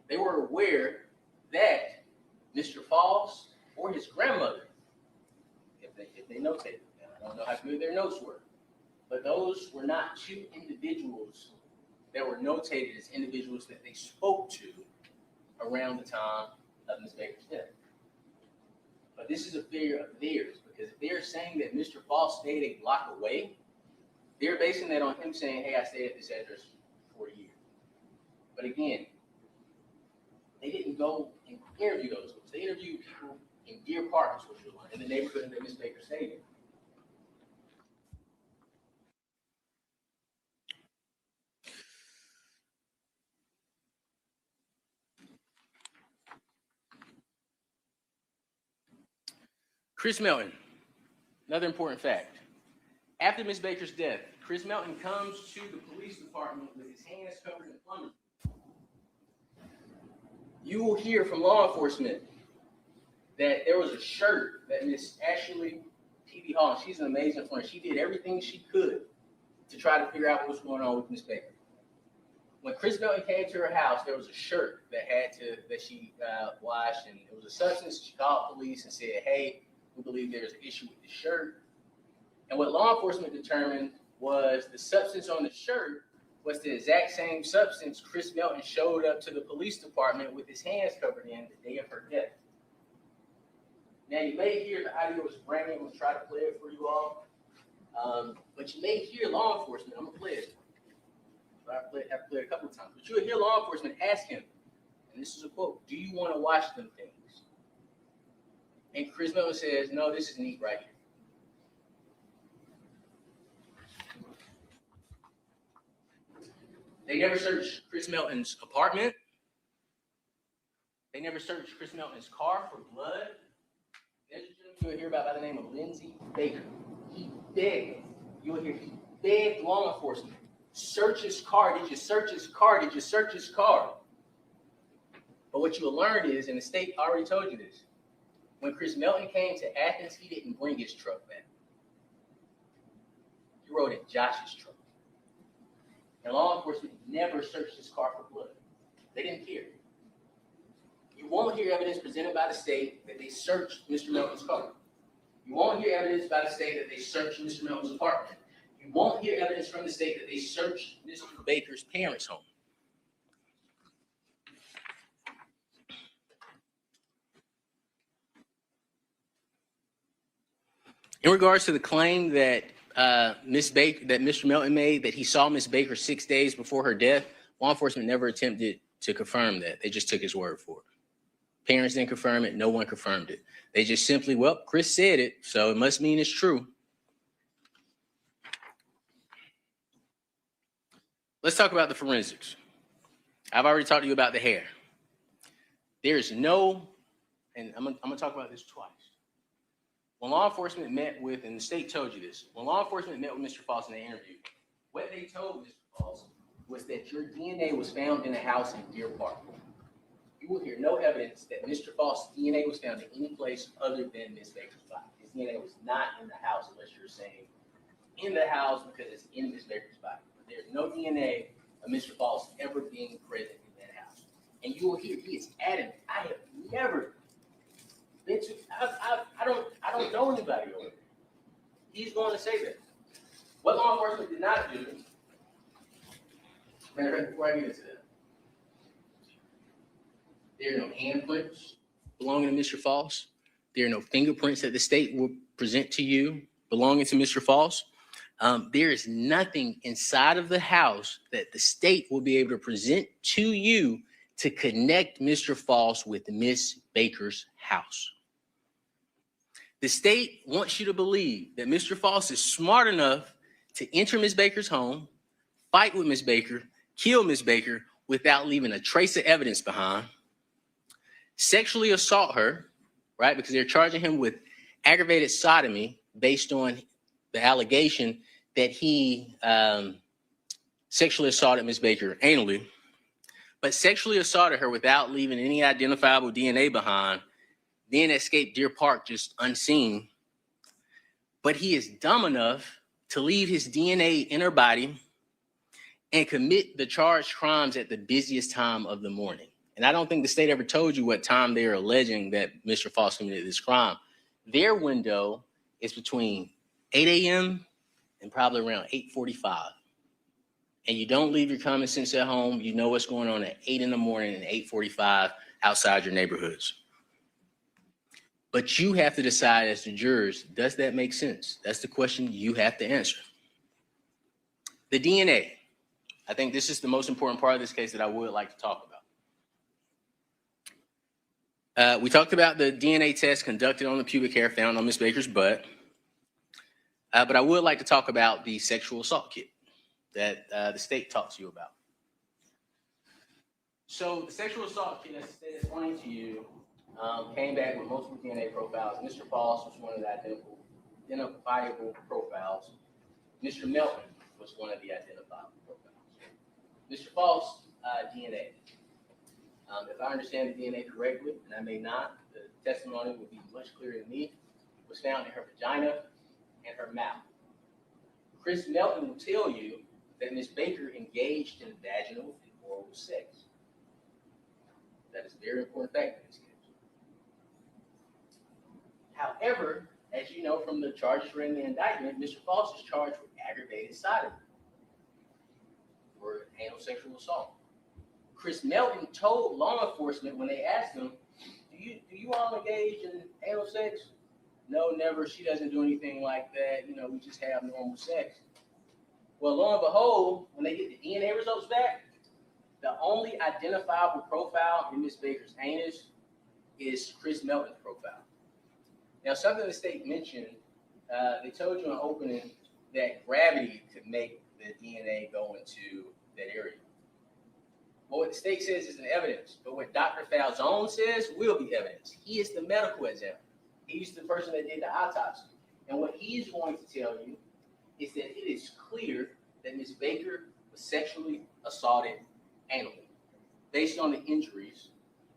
They were aware that Mr. Foss or his grandmother, if they notated, I don't know how familiar their notes were, but those were not two individuals that were notated as individuals that they spoke to around the time of Ms. Baker's death. But this is a fear of theirs, because if they're saying that Mr. Foss stayed a block away, they're basing that on him saying, hey, I stayed at this address for a year. But again, they didn't go and interview those folks. They interviewed people in Deer Park, in the neighborhood that Ms. Baker stayed in. Chris Melton, another important fact. After Ms. Baker's death, Chris Melton comes to the police department with his hands covered in plumbing. You will hear from law enforcement that there was a shirt that Miss Ashley T.B. Hall, she's an amazing friend. She did everything she could to try to figure out what was going on with Miss Baker. When Chris Melton came to her house, there was a shirt that she washed, and it was a substance. She called police and said, hey, we believe there's an issue with the shirt. And what law enforcement determined was the substance on the shirt was the exact same substance Chris Melton showed up to the police department with his hands covered in the day of her death. Now, you may hear the audio is grainy. I'm going to try to play it for you all. But you may hear law enforcement. I'm going to play it. I have to play it a couple of times. But you'll hear law enforcement ask him, and this is a quote, do you want to wash them things? And Chris Melton says, no, this is neat right here. They never searched Chris Melton's apartment. They never searched Chris Melton's car for blood. There's a gentleman you'll hear about by the name of Lindsey Baker. He begged, you'll hear, he begged law enforcement, search his car. Did you search his car? Did you search his car? But what you'll learn is, and the state already told you this, when Chris Melton came to Athens, he didn't bring his truck back. He rode in Josh's truck. And law enforcement never searched his car for blood. They didn't care. You won't hear evidence presented by the state that they searched Mr. Melton's car. You won't hear evidence by the state that they searched Mr. Melton's apartment. You won't hear evidence from the state that they searched Mr. Baker's parents' home. In regards to the claim that Mr. Melton made that he saw Miss Baker 6 days before her death, law enforcement never attempted to confirm that. They just took his word for it. Parents didn't confirm it. No one confirmed it. They just simply, well, Chris said it, so it must mean it's true. Let's talk about the forensics. I've already talked to you about the hair. There's no, and I'm gonna talk about this twice. When law enforcement met with, and the state told you this, when law enforcement met with Mr. Foss in the interview, what they told Mr. Foss was that your DNA was found in a house in Deer Park. You will hear no evidence that Mr. Foss' DNA was found in any place other than Miss Baker's body. His DNA was not in the house unless you're saying in the house because it's in Miss Baker's body. But there's no DNA of Mr. Foss ever being present in that house. And you will hear he is adamant. I have never been to, I don't know anybody over there. He's going to say that. What law enforcement did not do, matter of fact, before I get into that, there are no handprints belonging to Mr. Foss. There are no fingerprints that the state will present to you belonging to Mr. Foss. There is nothing inside of the house that the state will be able to present to you to connect Mr. False with Miss Baker's house. The state wants you to believe that Mr. False is smart enough to enter Miss Baker's home, fight with Miss Baker, kill Miss Baker without leaving a trace of evidence behind, sexually assault her, right? Because they're charging him with aggravated sodomy based on the allegation that he sexually assaulted Miss Baker anally, but sexually assaulted her without leaving any identifiable DNA behind, then escaped Deer Park just unseen. But he is dumb enough to leave his DNA in her body and commit the charged crimes at the busiest time of the morning. And I don't think the state ever told you what time they are alleging that Mr. False committed this crime. Their window is between 8 a.m. and probably around 8:45. And you don't leave your common sense at home. You know what's going on at 8 in the morning and 8:45 outside your neighborhoods. But you have to decide as the jurors, does that make sense? That's the question you have to answer. The DNA. I think this is the most important part of this case that I would like to talk about. We talked about the DNA test conducted on the pubic hair found on Miss Baker's butt. But I would like to talk about the sexual assault kit that the state talks to you about. So the sexual assault kit, as the state explained to you, came back with multiple DNA profiles. Mr. False was one of the identifiable profiles. Mr. Melton was one of the identifiable profiles. Mr. False DNA. If I understand the DNA correctly, and I may not, the testimony will be much clearer to me, was found in her vagina and her mouth. Chris Melton will tell you that Ms. Baker engaged in vaginal and oral sex. That is a very important fact in this case. However, as you know from the charges written in the indictment, Mr. False is charged with aggravated sodomy for anal sexual assault. Chris Melton told law enforcement when they asked him, do you all engage in anal sex? No, never. She doesn't do anything like that. You know, we just have normal sex. Well, lo and behold, when they get the DNA results back, the only identifiable profile in Miss Baker's anus is Chris Melton's profile. Now, something the state mentioned, they told you in opening that gravity could make the DNA go into that area. Well, what the state says isn't evidence, but what Dr. Falzone says will be evidence. He is the medical examiner. He's the person that did the autopsy. And what he's going to tell you is that it is clear that Ms. Baker was sexually assaulted anally. Based on the injuries,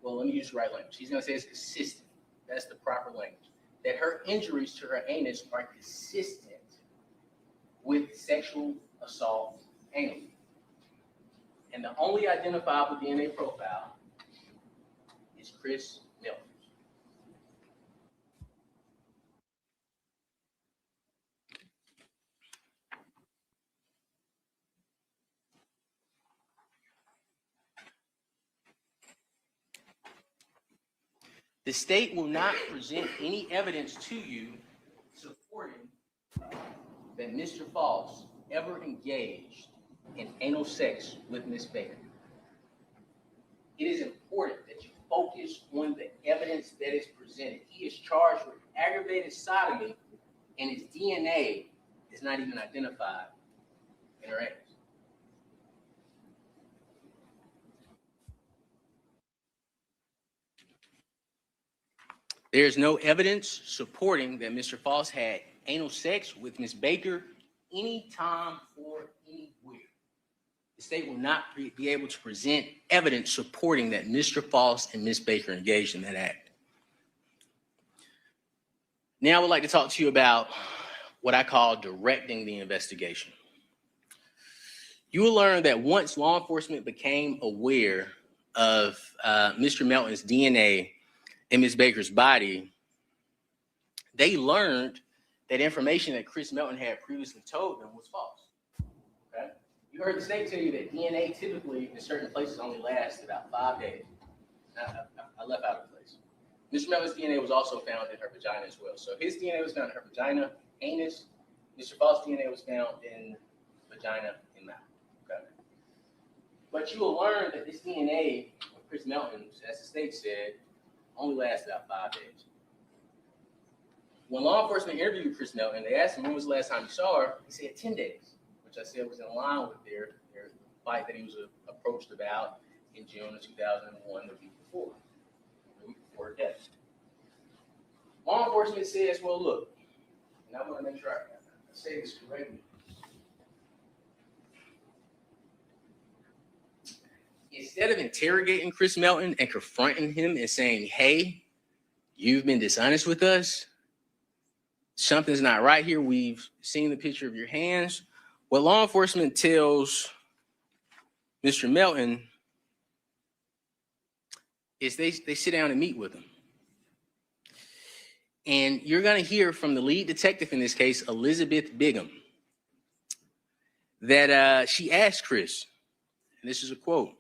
well, let me use the right language. He's going to say it's consistent. That's the proper language. That her injuries to her anus are consistent with sexual assault anally. And the only identifiable DNA profile is Chris Melton. The state will not present any evidence to you supporting that Mr. False ever engaged in anal sex with Ms. Baker. It is important that you focus on the evidence that is presented. He is charged with aggravated sodomy, and his DNA is not even identified in her anus. There is no evidence supporting that Mr. False had anal sex with Ms. Baker anytime or anywhere. The state will not be able to present evidence supporting that Mr. False and Ms. Baker engaged in that act. Now I would like to talk to you about what I call directing the investigation. You will learn that once law enforcement became aware of Mr. Melton's DNA in Ms. Baker's body, they learned that information that Chris Melton had previously told them was false. Okay? You heard the state tell you that DNA typically in certain places only lasts about 5 days. I left out a place. Mr. Melton's DNA was also found in her vagina as well. So his DNA was found in her vagina, anus, Mr. Falls' DNA was found in vagina and mouth. Okay. But you will learn that this DNA of Chris Melton's, as the state said, only lasted about 5 days. When law enforcement interviewed Chris Melton, they asked him when was the last time you saw her. He said 10 days, which I said was in line with their fight that he was approached about in June of 2001, the week before her death. Law enforcement says, well, look, and I want to make sure I say this correctly. Instead of interrogating Chris Melton and confronting him and saying, hey, you've been dishonest with us, something's not right here, we've seen the picture of your hands, what law enforcement tells Mr. Melton is they sit down and meet with him. And you're going to hear from the lead detective in this case, Elizabeth Bigham, that she asked Chris, and this is a quote,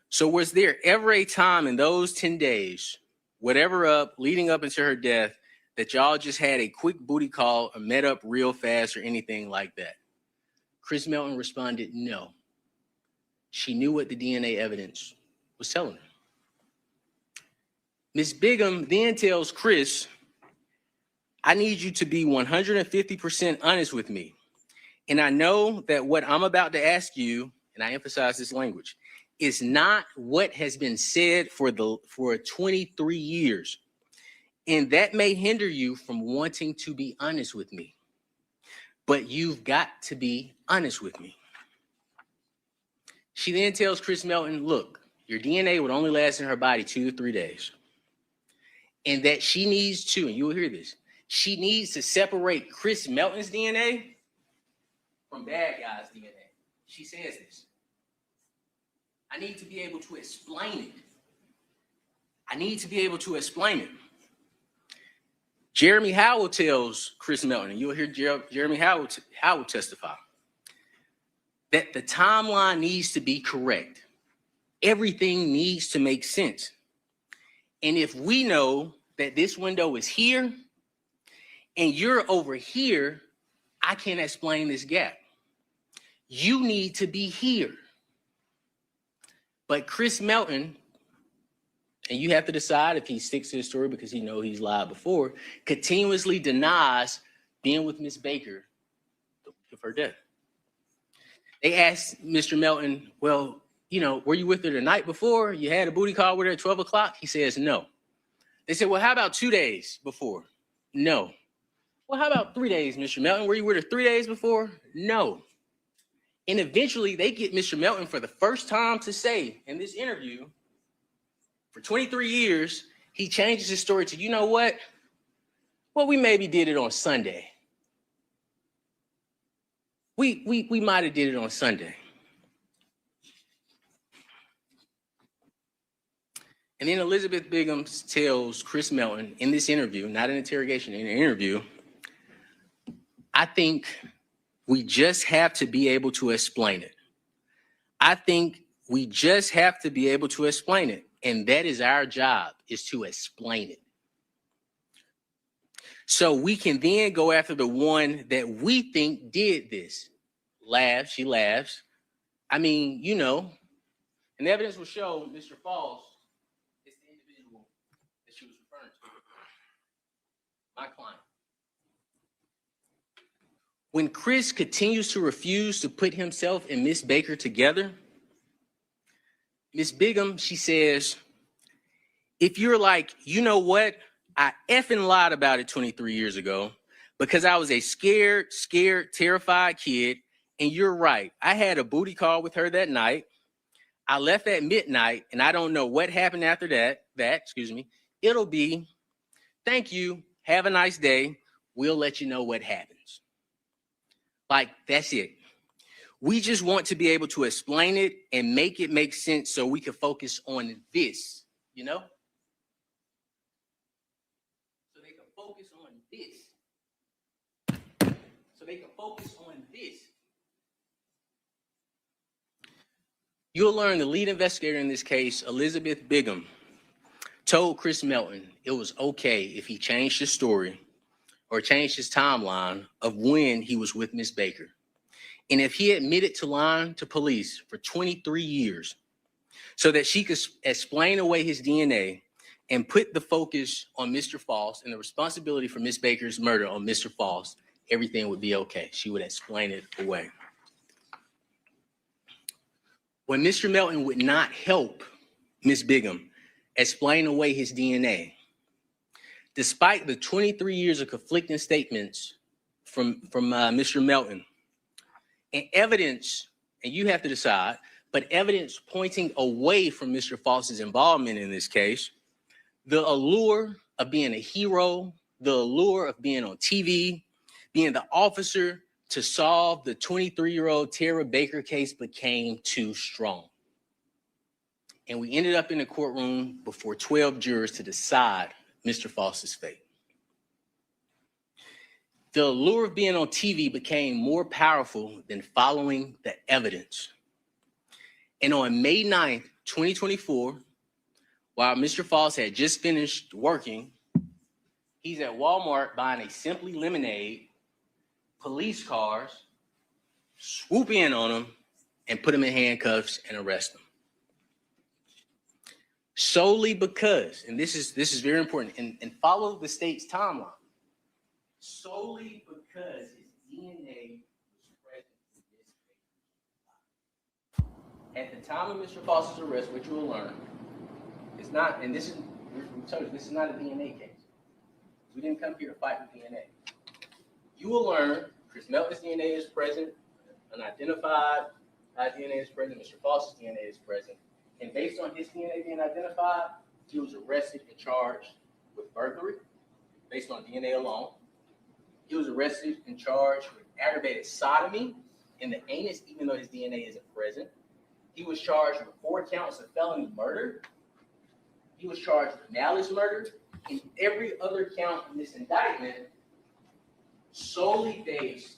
so was there ever a time in those 10 days, leading up into her death, that y'all just had a quick booty call or met up real fast or anything like that? Chris Melton responded, no. She knew what the DNA evidence was telling her. Ms. Bigham then tells Chris, I need you to be 150% honest with me. And I know that what I'm about to ask you, and I emphasize this language, is not what has been said for 23 years. And that may hinder you from wanting to be honest with me. But you've got to be honest with me. She then tells Chris Melton, look, your DNA would only last in her body 2 to 3 days. And that she needs to, and you will hear this, she needs to separate Chris Melton's DNA from bad guys' DNA. She says this. I need to be able to explain it. I need to be able to explain it. Jeremy Howell tells Chris Melton, and you'll hear Jeremy Howell testify, that the timeline needs to be correct. Everything needs to make sense. And if we know that this window is here and you're over here, I can't explain this gap. You need to be here. But Chris Melton, and you have to decide if he sticks to his story because he knows he's lied before, continuously denies being with Miss Baker the week of her death. They asked Mr. Melton, well, were you with her the night before? You had a booty call with her at 12 o'clock? He says, no. They said, well, how about 2 days before? No. Well, how about 3 days, Mr. Melton? Were you with her 3 days before? No. And eventually they get Mr. Melton for the first time to say in this interview, for 23 years, he changes his story to, you know what? Well, we maybe did it on Sunday. We might have did it on Sunday. And then Elizabeth Bigham tells Chris Melton in this interview, not an interrogation, in an interview, I think we just have to be able to explain it. I think we just have to be able to explain it. And that is our job, is to explain it. So we can then go after the one that we think did this. She laughs. I mean, and the evidence will show Mr. Falls is the individual that she was referring to. My client. When Chris continues to refuse to put himself and Miss Baker together, Miss Bigham, she says, if you're like, you know what? I effing lied about it 23 years ago because I was a scared, terrified kid. And you're right. I had a booty call with her that night. I left at midnight and I don't know what happened after that. It'll be, thank you. Have a nice day. We'll let you know what happens. Like, that's it. We just want to be able to explain it and make it make sense so we can focus on this, So they can focus on this. You'll learn the lead investigator in this case, Elizabeth Bigham, told Chris Melton it was okay if he changed his story or changed his timeline of when he was with Miss Baker. And if he admitted to lying to police for 23 years so that she could explain away his DNA and put the focus on Mr. Falls and the responsibility for Miss Baker's murder on Mr. Falls, everything would be okay. She would explain it away. When Mr. Melton would not help Miss Bigham explain away his DNA, despite the 23 years of conflicting statements from Mr. Melton, and evidence, and you have to decide, but evidence pointing away from Mr. Falls' involvement in this case, the allure of being a hero, the allure of being on TV, being the officer to solve the 23-year-old Tara Baker case became too strong. And we ended up in the courtroom before 12 jurors to decide Mr. Falls' fate. The allure of being on TV became more powerful than following the evidence. And on May 9th, 2024, while Mr. Falls had just finished working, he's at Walmart buying a Simply Lemonade. Police cars swoop in on him and put him in handcuffs and arrest him. Solely because, and this is very important, and follow the state's timeline, solely because his DNA was present in this case. At the time of Mr. Falls' arrest, what you will learn is not, and this is, we told you, this is not a DNA case. We didn't come here to fight with DNA. You will learn Chris Melton's DNA is present, unidentified DNA is present, Mr. Falls' DNA is present, and based on his DNA being identified, he was arrested and charged with burglary based on DNA alone. He was arrested and charged with aggravated sodomy in the anus, even though his DNA isn't present. He was charged with 4 counts of felony murder. He was charged with malice murder, and every other count in this indictment solely based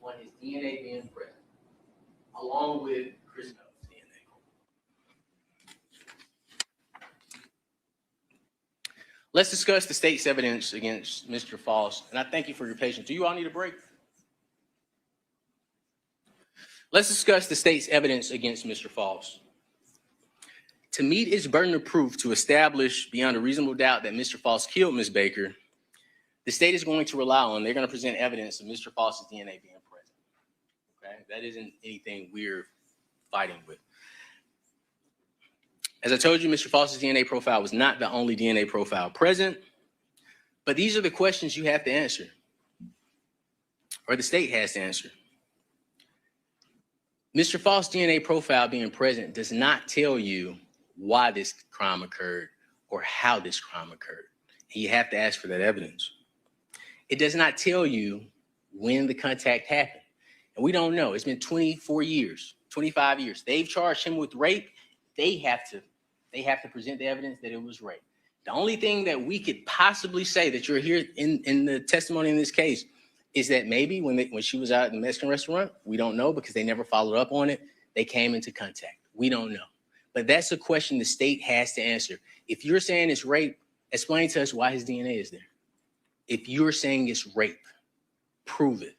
on his DNA being present, along with Chris Melton's DNA. Let's discuss the state's evidence against Mr. Falls, and I thank you for your patience. Do you all need a break? Let's discuss the state's evidence against Mr. Falls. To meet its burden of proof to establish beyond a reasonable doubt that Mr. Falls killed Ms. Baker, the state is going to rely on, they're going to present evidence of Mr. Falls' DNA being present. Okay, that isn't anything we're fighting with. As I told you, Mr. Falls' DNA profile was not the only DNA profile present, but these are the questions you have to answer, or the state has to answer. Mr. Falls' DNA profile being present does not tell you why this crime occurred or how this crime occurred. And you have to ask for that evidence. It does not tell you when the contact happened. And we don't know. It's been 24 years, 25 years. They've charged him with rape. They have to present the evidence that it was rape. The only thing that we could possibly say that you're here in the testimony in this case is that maybe when she was out at the Mexican restaurant, we don't know because they never followed up on it. They came into contact. We don't know. But that's a question the state has to answer. If you're saying it's rape, explain to us why his DNA is there. If you're saying it's rape, prove it.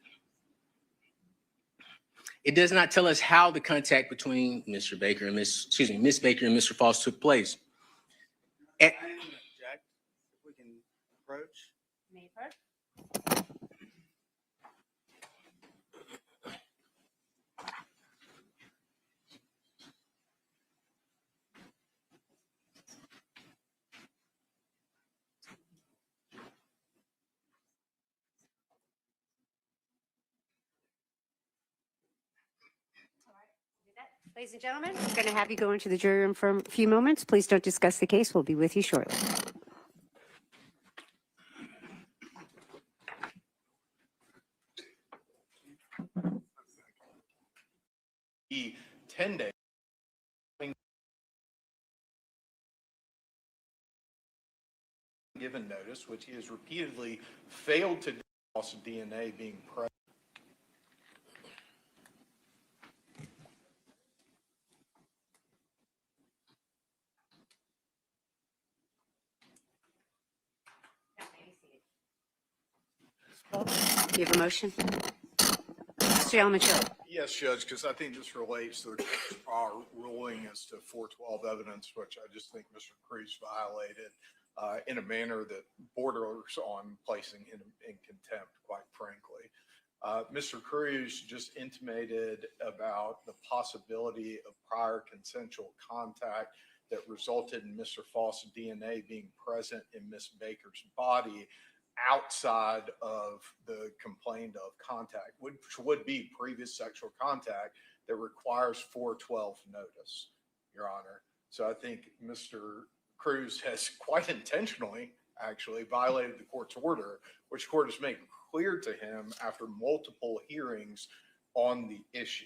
It does not tell us how the contact between Miss Baker and Mr. Falls took place. Jack, if we can approach. May first. Ladies and gentlemen, we're going to have you go into the jury room for a few moments. Please don't discuss the case. We'll be with you shortly. The 10-day given notice, which he has repeatedly failed to do, also DNA being present. you have a motion? Mr. Yelmichilli. Yes, Judge, because I think this relates to our ruling as to 412 evidence, which I just think Mr. Cruz violated in a manner that borders on placing him in contempt, quite frankly. Mr. Cruz just intimated about the possibility of prior consensual contact that resulted in Mr. Foss' DNA being present in Ms. Baker's body outside of the complained of contact, which would be previous sexual contact that requires 412 notice, Your Honor. So I think Mr. Cruz has quite intentionally actually violated the court's order, which court has made clear to him after multiple hearings on the issue.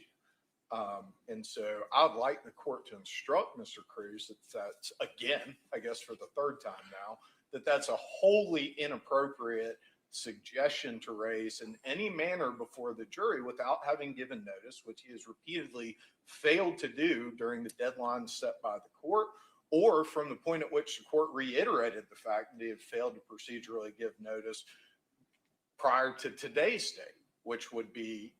And so I'd like the court to instruct Mr. Cruz that that's, again, I guess for the third time now, that that's a wholly inappropriate suggestion to raise in any manner before the jury without having given notice, which he has repeatedly failed to do during the deadline set by the court, or from the point at which the court reiterated the fact that he had failed to procedurally give notice prior to today's date, which would be,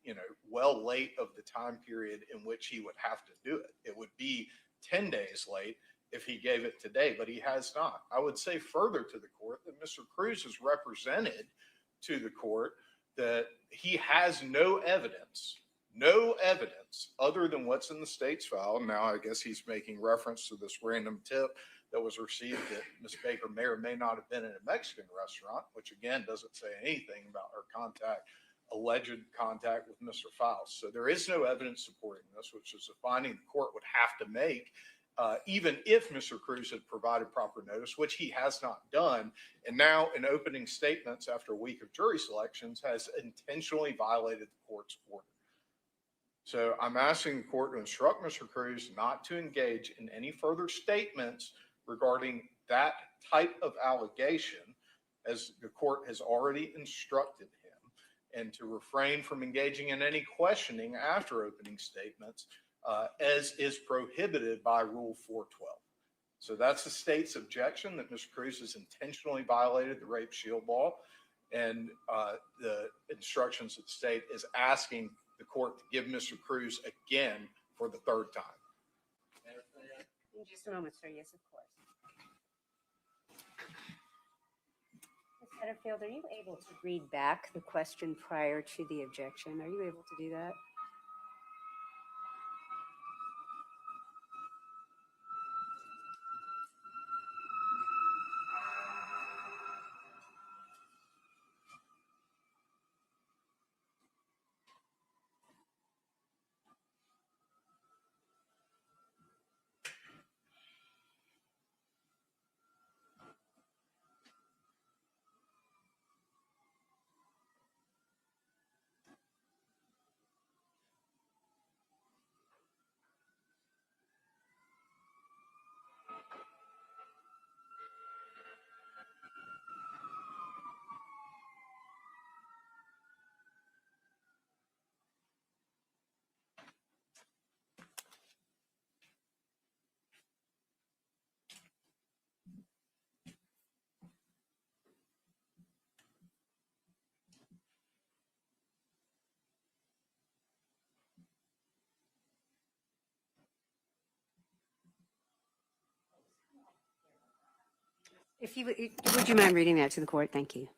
well late of the time period in which he would have to do it. It would be 10 days late if he gave it today, but he has not. I would say further to the court that Mr. Cruz has represented to the court that he has no evidence other than what's in the state's file. Now, I guess he's making reference to this random tip that was received that Ms. Baker may or may not have been in a Mexican restaurant, which again doesn't say anything about her alleged contact with Mr. Faust. So there is no evidence supporting this, which is a finding the court would have to make, even if Mr. Cruz had provided proper notice, which he has not done. And now in opening statements after a week of jury selections has intentionally violated the court's order. So I'm asking the court to instruct Mr. Cruz not to engage in any further statements regarding that type of allegation, as the court has already instructed him, and to refrain from engaging in any questioning after opening statements, as is prohibited by Rule 412. So that's the state's objection that Mr. Cruz has intentionally violated the rape shield law, and the instructions of the state is asking the court to give Mr. Cruz again for the third time. In just a moment, sir. Yes, of course. Ms. Satterfield, are you able to read back the question prior to the objection? Are you able to do that? If you would you mind reading that to the court? Thank you.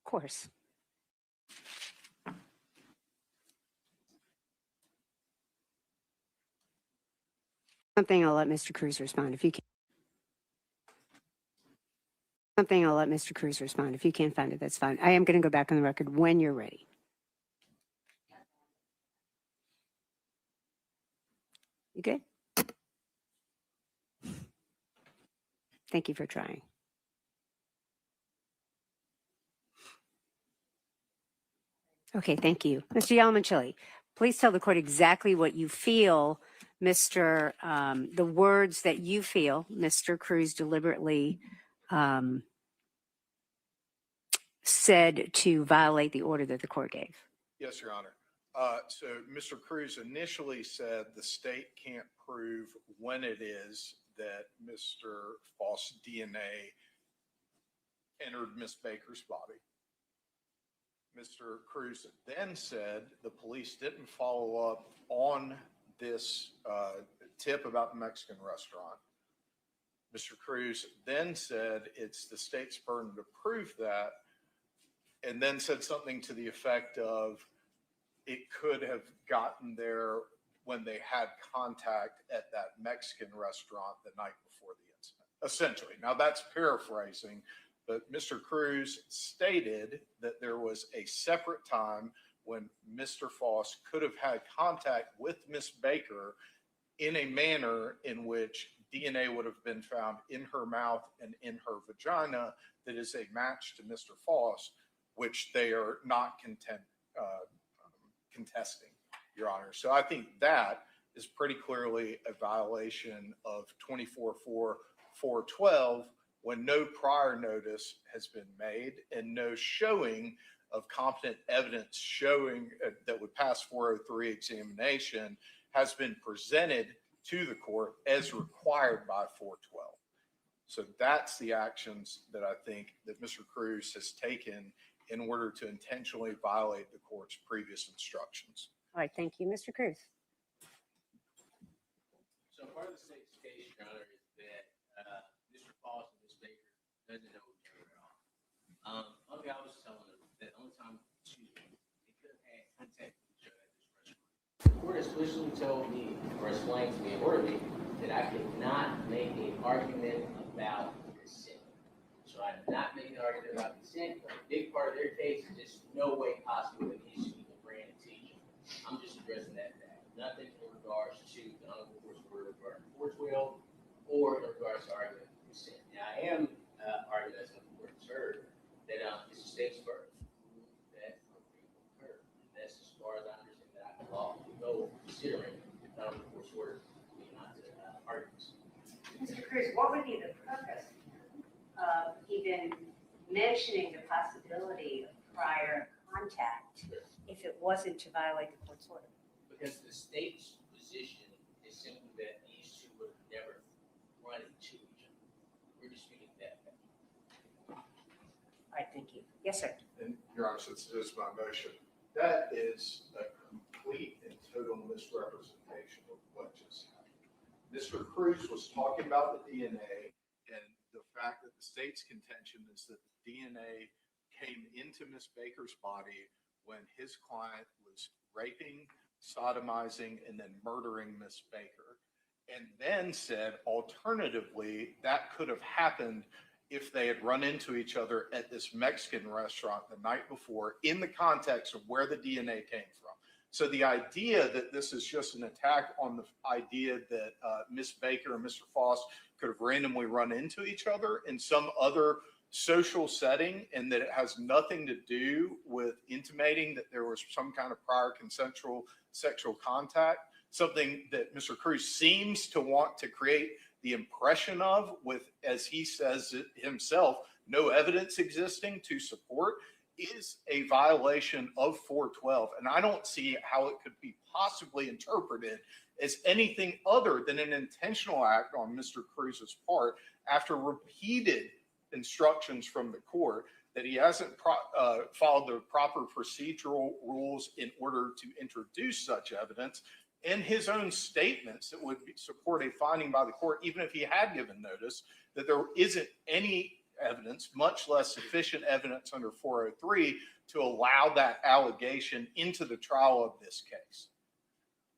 Of course. Something I'll let Mr. Cruz respond if you can. Something I'll let Mr. Cruz respond. If you can't find it, that's fine. I am going to go back on the record when you're ready. You good? Thank you for trying. Okay, thank you. Mr. Yalamanchili, please tell the court exactly what you feel, the words that you feel Mr. Cruz deliberately said to violate the order that the court gave. Yes, Your Honor. So Mr. Cruz initially said the state can't prove when it is that Mr. Foss' DNA entered Miss Baker's body. Mr. Cruz then said the police didn't follow up on this tip about the Mexican restaurant. Mr. Cruz then said it's the state's burden to prove that, and then said something to the effect of it could have gotten there when they had contact at that Mexican restaurant the night before the incident, essentially. Now that's paraphrasing, but Mr. Cruz stated that there was a separate time when Mr. Foss could have had contact with Miss Baker in a manner in which DNA would have been found in her mouth and in her vagina that is a match to Mr. Foss, which they are not contesting, Your Honor. So I think that is pretty clearly a violation of 24-4-412 when no prior notice has been made and no showing of competent evidence showing that would pass 403 examination has been presented to the court as required by 412. So that's the actions that I think that Mr. Cruz has taken in order to intentionally violate the court's previous instructions. All right, thank you. Mr. Cruz. So part of the state's case, Your Honor, is that Mr. Foss and Ms. Baker doesn't know each other at all. Only I was telling them that only time, they could have had contact with each other at this restaurant. The court explicitly told me, or explained to me, and ordered me, that I could not make an argument about consent. So I'm not making an argument about consent. A big part of their case is just no way possible that these people ran into each other. I'm just addressing that fact. Nothing in regards to the honorable court's order regarding 412 or in regards to argument of consent. Now, I am arguing, as the court has heard, that it's the state's burden to prove that appropriate occurred. And that's as far as I understand that I can lawfully go, considering the honorable court's order being not to arguments. Mr. Cruz, what would be the purpose of even mentioning the possibility of prior contact if it wasn't to violate the court's order? Because the state's position is simply that these two would have never run into each other. We're disputing that fact. All right, thank you. Yes, sir. And Your Honor, since it is my motion, that is a complete and total misrepresentation of what just happened. Mr. Cruz was talking about the DNA and the fact that the state's contention is that the DNA came into Miss Baker's body when his client was raping, sodomizing, and then murdering Miss Baker. And then said, alternatively, that could have happened if they had run into each other at this Mexican restaurant the night before in the context of where the DNA came from. So the idea that this is just an attack on the idea that Miss Baker and Mr. Foss could have randomly run into each other in some other social setting and that it has nothing to do with intimating that there was some kind of prior consensual sexual contact, something that Mr. Cruz seems to want to create the impression of with, as he says it himself, no evidence existing to support, is a violation of 412. And I don't see how it could be possibly interpreted as anything other than an intentional act on Mr. Cruz's part after repeated instructions from the court that he hasn't followed the proper procedural rules in order to introduce such evidence, and his own statements that would support a finding by the court, even if he had given notice, that there isn't any evidence, much less sufficient evidence under 403 to allow that allegation into the trial of this case.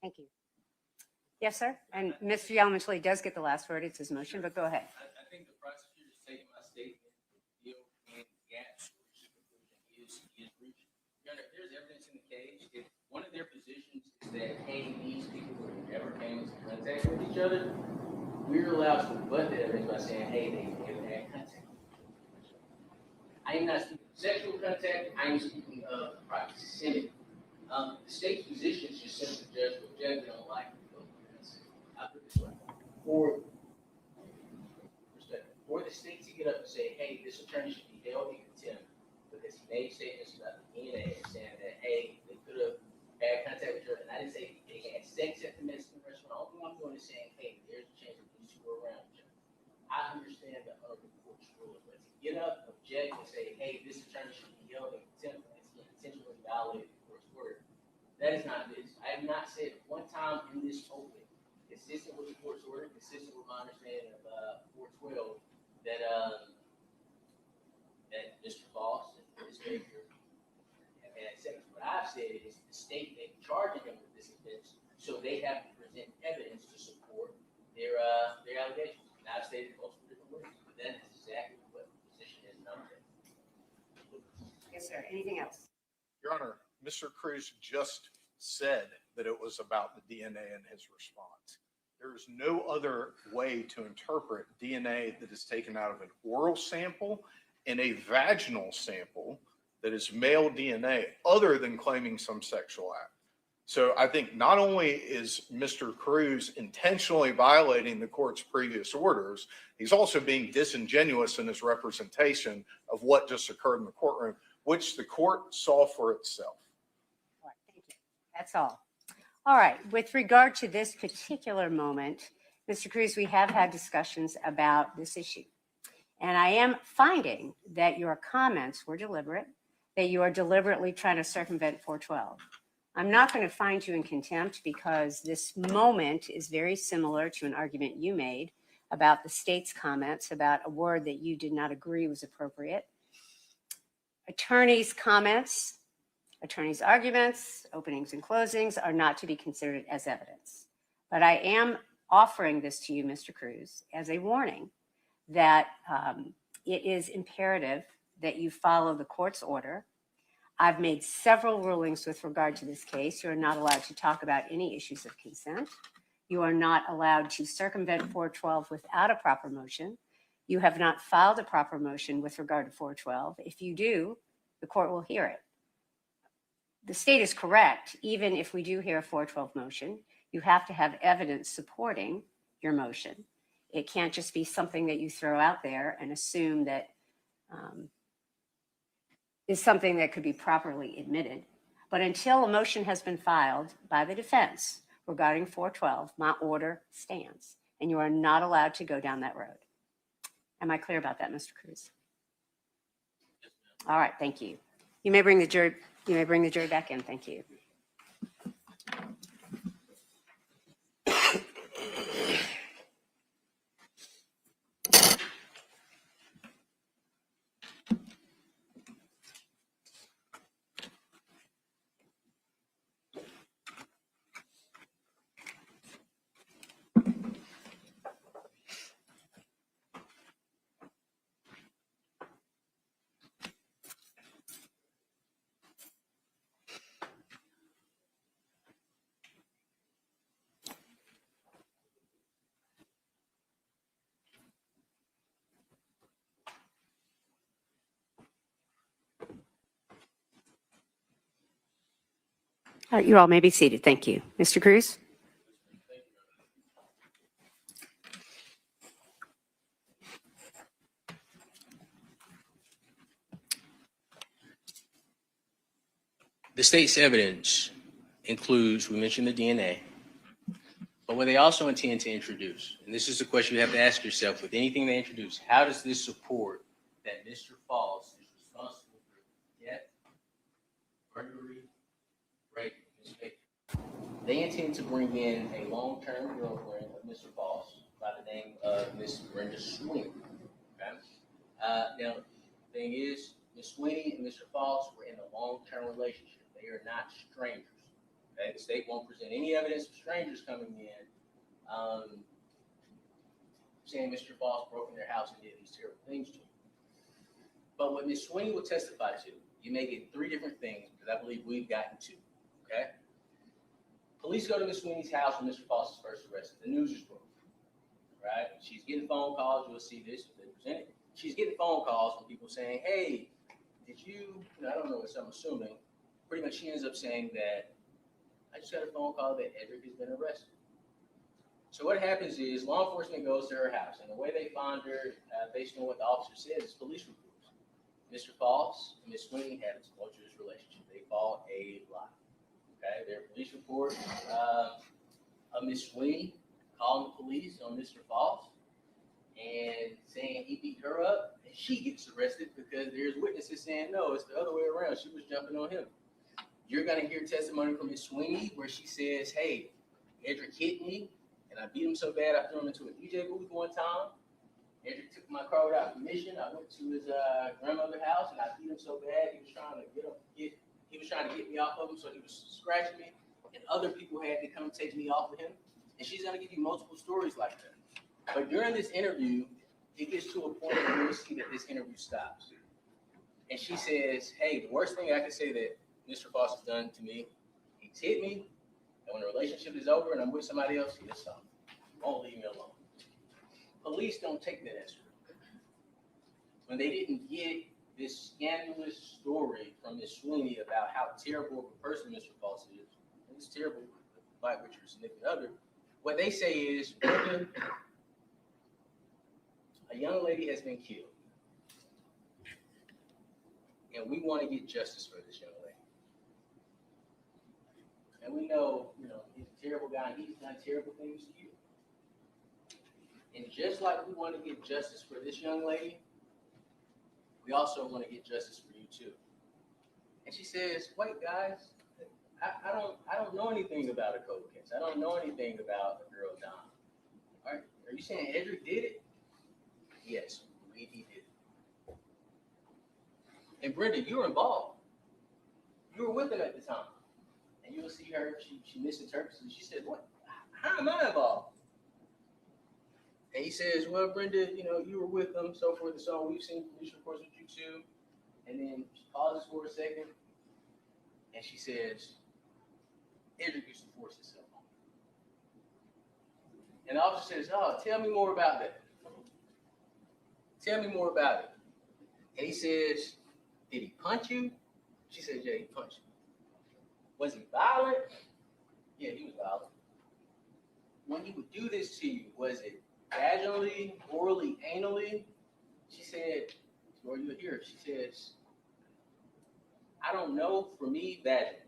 Thank you. Yes, sir. And Mr. Yalamanchili does get the last word. It's his motion, but go ahead. I think the prosecutor's taking my statement, deal and gaps, which is breaching. Your Honor, if there's evidence in the case, if one of their positions is that, hey, these people would have never came into contact with each other, we're allowed to rebut that evidence by saying, hey, they never had contact with each other. I I am not speaking of sexual contact, I am speaking of proximity. The state's position is just simply judge what judge don't like. I put it this way. For the state to get up and say, hey, this attorney should be held in contempt because he made statements about the DNA and saying that, hey, they could have had contact with her. And I didn't say they had sex at the Mexican restaurant. All I'm doing is saying, hey, there's a chance that these two were around each other. I understand the honorable court's ruling, but to get up, object, and say, hey, this attorney should be held in contempt because he intentionally violated the court's order, that is not this. I have not said one time in this open, consistent with the court's order, consistent with my understanding of 412, that Mr. Foss and Ms. Baker have had sex. What I've said is the state may be charging them with this offense, so they have to present evidence to support their allegations. And I've stated multiple different ways, but that is exactly what the position is now. Yes, sir. Anything else? Your Honor, Mr. Cruz just said that it was about the DNA in his response. There is no other way to interpret DNA that is taken out of an oral sample and a vaginal sample that is male DNA other than claiming some sexual act. So I think not only is Mr. Cruz intentionally violating the court's previous orders, he's also being disingenuous in his representation of what just occurred in the courtroom, which the court saw for itself. All right, thank you. That's all. All right, with regard to this particular moment, Mr. Cruz, we have had discussions about this issue. And I am finding that your comments were deliberate, that you are deliberately trying to circumvent 412. I'm not going to find you in contempt because this moment is very similar to an argument you made about the state's comments about a word that you did not agree was appropriate. Attorneys' comments, attorneys' arguments, openings and closings are not to be considered as evidence. But I am offering this to you, Mr. Cruz, as a warning that it is imperative that you follow the court's order. I've made several rulings with regard to this case. You are not allowed to talk about any issues of consent. You are not allowed to circumvent 412 without a proper motion. You have not filed a proper motion with regard to 412. If you do, the court will hear it. The state is correct. Even if we do hear a 412 motion, you have to have evidence supporting your motion. It can't just be something that you throw out there and assume that is something that could be properly admitted. But until a motion has been filed by the defense regarding 412, my order stands, and you are not allowed to go down that road. Am I clear about that, Mr. Cruz? All right, thank you. You may bring the jury back in. Thank you. All right, you all may be seated. Thank you. Mr. Cruz? The state's evidence includes, we mentioned the DNA, but what they also intend to introduce, and this is the question you have to ask yourself with anything they introduce, how does this support that Mr. Falls is responsible for death, burglary, rape, and mistake? They intend to bring in a long-term girlfriend of Mr. Falls by the name of Miss Brenda Sweeney. Okay? Now, the thing is, Miss Sweeney and Mr. Falls were in a long-term relationship. They are not strangers. Okay? The state won't present any evidence of strangers coming in saying Mr. Falls broke in their house and did these terrible things to him. But what Ms. Sweeney will testify to, you may get three different things because I believe we've gotten two. Okay? Police go to Ms. Sweeney's house when Mr. Falls is first arrested. The news is broken. Right? She's getting phone calls. You'll see this. They present it. She's getting phone calls from people saying, hey, did you, I don't know what I'm assuming, pretty much she ends up saying that I just got a phone call that Edric has been arrested. So what happens is law enforcement goes to her house, and the way they find her, based on what the officer says, is police reports. Mr. Foss and Ms. Sweeney had a tumultuous relationship. They fought a lot. Okay, their police report of Ms. Sweeney calling the police on Mr. Foss and saying he beat her up, and she gets arrested because there's witnesses saying no, it's the other way around. She was jumping on him. You're gonna hear testimony from Ms. Sweeney where she says, "Hey, Edric hit me, and I beat him so bad I threw him into a DJ booth one time. Edric took my car without permission. I went to his grandmother's house and I beat him so bad he was trying to get me off of him, so he was scratching me, and other people had to come take me off of him." And she's gonna give you multiple stories like that. But during this interview, it gets to a point where you'll see that this interview stops. And she says, "Hey, the worst thing I can say that Mr. Foss has done to me, he's hit me, and when the relationship is over and I'm with somebody else, he'll stop. He won't leave me alone." Police don't take that as true. When they didn't get this scandalous story from Ms. Sweeney about how terrible of a person Mr. Foss is, and it's terrible to fight with your significant other, what they say is, "Brenda, a young lady has been killed, and we want to get justice for this young lady. And we know, he's a terrible guy, and he's done terrible things to you. And just like we want to get justice for this young lady, we also want to get justice for you too." And she says, "Wait, guys, I don't know anything about a cold case. I don't know anything about a girl dying. All right, are you saying Edric did it?" "Yes, we believe he did it." "And Brenda, you were involved. You were with him at the time." And you'll see her, she misinterprets it. She said, "What? How am I involved?" And he says, "Well, Brenda, you were with them, so forth and so on. We've seen police reports with you too." And then she pauses for a second, and she says, "Edric used to force himself on me." And the officer says, "Oh, tell me more about that. Tell me more about it." And he says, "Did he punch you?" She says, "Yeah, he punched me." "Was he violent?" "Yeah, he was violent." "When he would do this to you, was it vaginally, orally, anally?" She said, or you'll hear, she says, "I don't know, for me, vaginally."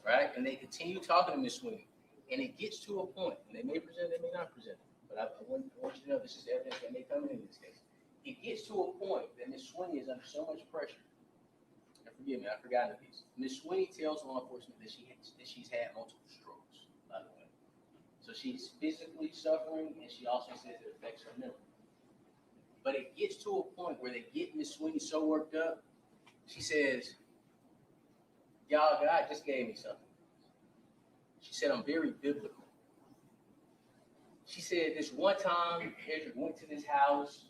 Right? And they continue talking to Miss Sweeney. And it gets to a point, and they may present it, they may not present it, but I want you to know this is evidence that may come in this case. It gets to a point that Miss Sweeney is under so much pressure. And forgive me, I've forgotten the piece. Miss Sweeney tells law enforcement that she's had multiple strokes, by the way. So she's physically suffering, and she also says it affects her memory. But it gets to a point where they get Miss Sweeney so worked up, she says, "Y'all, God just gave me something." She said, "I'm very biblical." She said, "This one time, Edric went to this house,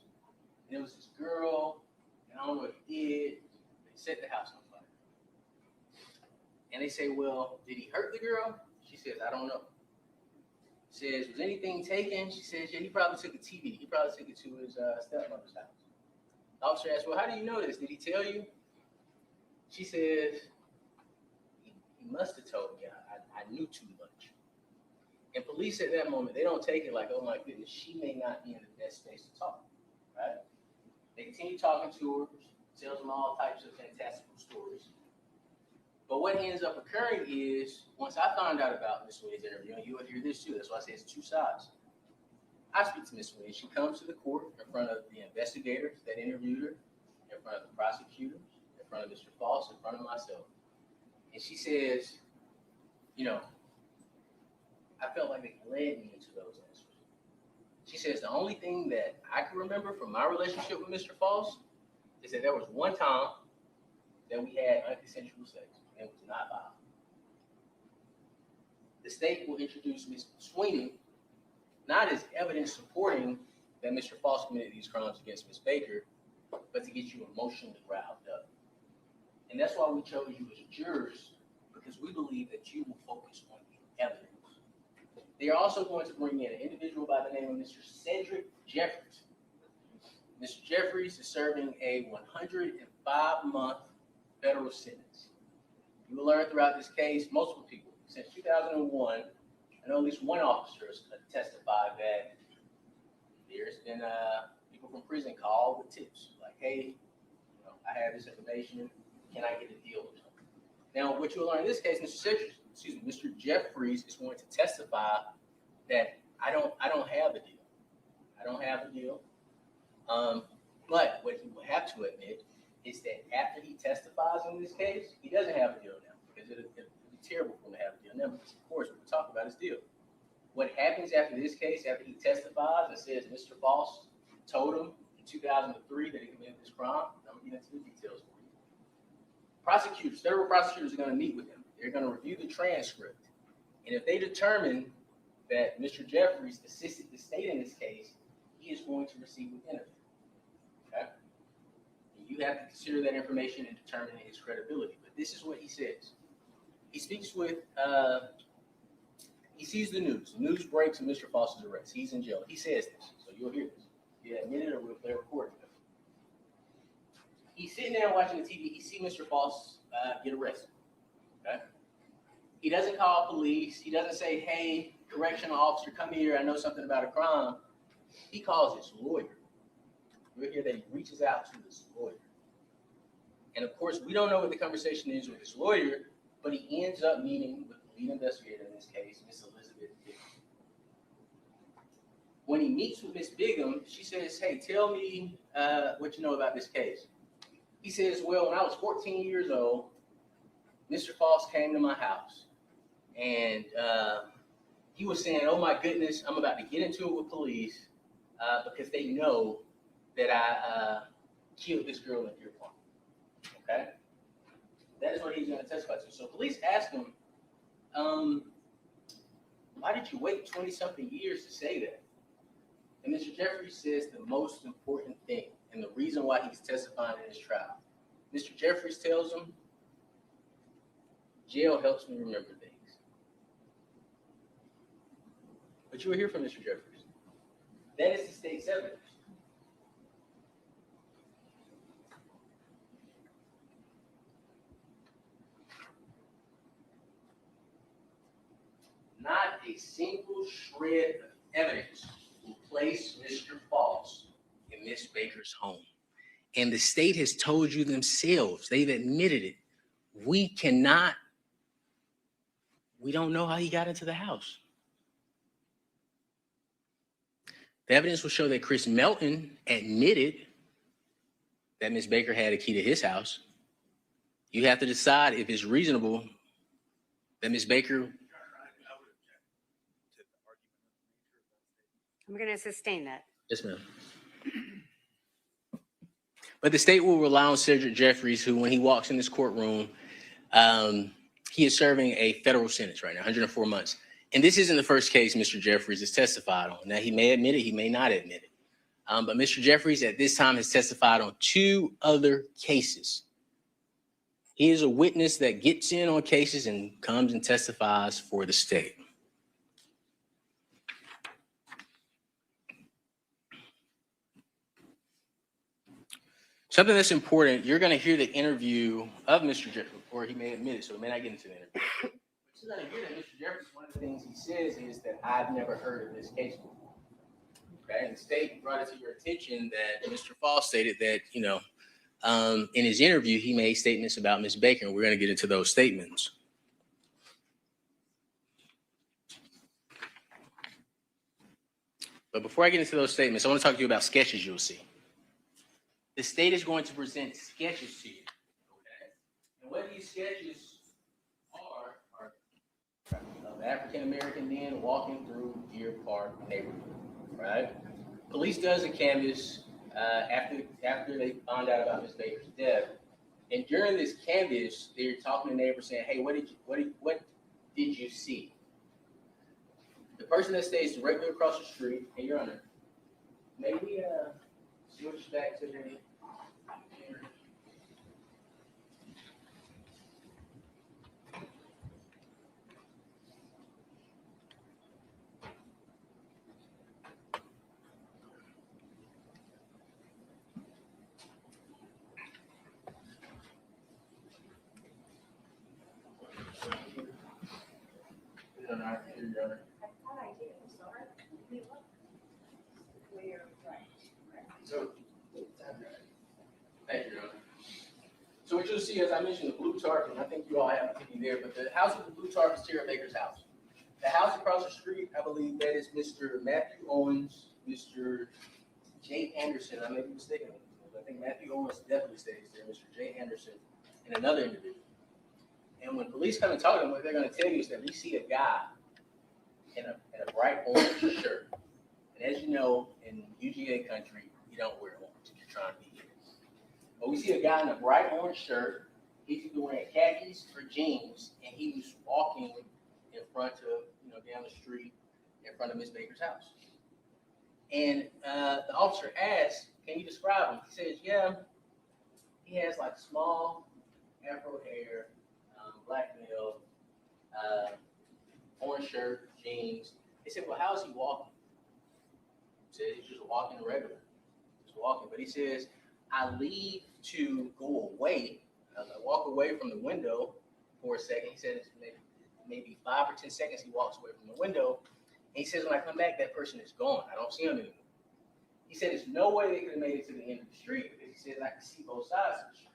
and there was this girl, and I don't know what he did. They set the house on fire." And they say, "Well, did he hurt the girl?" She says, "I don't know." Says, "Was anything taken?" She says, "Yeah, he probably took the TV. He probably took it to his stepmother's house." The officer asks, "Well, how do you know this? Did he tell you?" She says, he must have told me. I knew too much." And police at that moment, they don't take it like, "Oh my goodness, she may not be in the best space to talk," right? They continue talking to her, tells them all types of fantastical stories. But what ends up occurring is, once I find out about Miss Sweeney's interview, and you'll hear this too, that's why I say it's two sides. I speak to Miss Sweeney. She comes to the court in front of the investigators that interviewed her, in front of the prosecutors, in front of Mr. Foss, in front of myself. And she says, "I felt like they led me into those answers." She says, "The only thing that I can remember from my relationship with Mr. Foss is that there was one time that we had unconsensual sex, and it was not violent." The state will introduce Ms. Sweeney not as evidence supporting that Mr. Foss committed these crimes against Ms. Baker, but to get you emotionally riled up. And that's why we chose you as jurors, because we believe that you will focus on the evidence. They are also going to bring in an individual by the name of Mr. Cedric Jeffries. Mr. Jeffries is serving a 105-month federal sentence. You will learn throughout this case, multiple people, since 2001, I know at least one officer has testified that there's been people from prison call with tips, like, hey, I have this information, can I get a deal with them? Now, what you'll learn in this case, Mr. Jeffries is going to testify that I don't have a deal. I don't have a deal. But what he will have to admit is that after he testifies in this case, he doesn't have a deal now, because it'd be terrible for him to have a deal now, because of course, what we're talking about is deal. What happens after this case, after he testifies and says Mr. Foss told him in 2003 that he committed this crime, I'm going to get into the details for you. Prosecutors, federal prosecutors are going to meet with him. They're going to review the transcript. And if they determine that Mr. Jeffries assisted the state in this case, he is going to receive an interview. Okay? And you have to consider that information in determining his credibility. But this is what he says. He speaks with, he sees the news. The news breaks of Mr. Foss's arrest. He's in jail. He says this, so you'll hear this. You admit it or we'll play a recording of it. He's sitting there watching the TV. He sees Mr. Foss get arrested. Okay? He doesn't call police. He doesn't say, hey, correctional officer, come here. I know something about a crime. He calls his lawyer. You'll hear that he reaches out to his lawyer. And of course, we don't know what the conversation is with his lawyer, but he ends up meeting with the lead investigator in this case, Miss Elizabeth Bigham. When he meets with Miss Bigham, she says, hey, tell me what you know about this case. He says, well, when I was 14 years old, Mr. Foss came to my house and he was saying, oh my goodness, I'm about to get into it with police because they know that I killed this girl in Deer Park. Okay? That is what he's going to testify to. So police asked him, why did you wait 20-something years to say that? And Mr. Jeffries says the most important thing and the reason why he's testifying in his trial. Mr. Jeffries tells him, jail helps me remember things. But you will hear from Mr. Jeffries. That is the state's evidence. Not a single shred of evidence will place Mr. Foss in Miss Baker's home. And the state has told you themselves, they've admitted it. We don't know how he got into the house. The evidence will show that Chris Melton admitted that Miss Baker had a key to his house. You have to decide if it's reasonable that Miss Baker. I'm going to sustain that. Yes, ma'am. But the state will rely on Cedric Jeffries, who, when he walks in this courtroom, he is serving a federal sentence right now, 104 months. And this isn't the first case Mr. Jeffries has testified on. Now, he may admit it, he may not admit it. But Mr. Jeffries at this time has testified on 2 other cases. He is a witness that gets in on cases and comes and testifies for the state. Something that's important, you're going to hear the interview of Mr. Jeffries, or he may admit it, so he may not get into the interview. But you're going to hear that Mr. Jeffries, one of the things he says is that I've never heard of this case before. Okay, and the state brought it to your attention that Mr. Foss stated that, in his interview, he made statements about Ms. Baker, and we're going to get into those statements. But before I get into those statements, I want to talk to you about sketches you'll see. The state is going to present sketches to you. Okay? And what these sketches are of African-American men walking through Deer Park neighborhood. Right? Police does a canvass after they found out about Ms. Baker's death. And during this canvass, they're talking to neighbors saying, hey, what did you see? The person that stays directly across the street, hey, Your Honor, may we switch back to the picture, Your Honor. I thought I did, I'm sorry. We're right. So, thank you, Your Honor. So what you'll see, as I mentioned, the blue tarp, and I think you all have a picture there, but the house with the blue tarp is Tara Baker's house. The house across the street, I believe that is Mr. Matthew Owens, Mr. Jay Anderson. I may be mistaken. I think Matthew Owens definitely stays there, Mr. Jay Anderson, and another individual. And when police come and talk to them, what they're going to tell you is that we see a guy in a bright orange shirt. And as you know, in UGA country, you don't wear orange if you're trying to be here. But we see a guy in a bright orange shirt. He's either wearing khakis or jeans, and he was walking in front of, down the street in front of Miss Baker's house. And the officer asked, "Can you describe him?" He says, "Yeah, he has like small afro hair, black male, orange shirt, jeans." They said, "Well, how is he walking?" He said, "He's just walking regular, just walking." But he says, "I leave to go away. I walk away from the window for a second." He said it's maybe 5 or 10 seconds he walks away from the window. And he says, "When I come back, that person is gone. I don't see him anymore." He said there's no way they could have made it to the end of the street because he says I can see both sides of the street.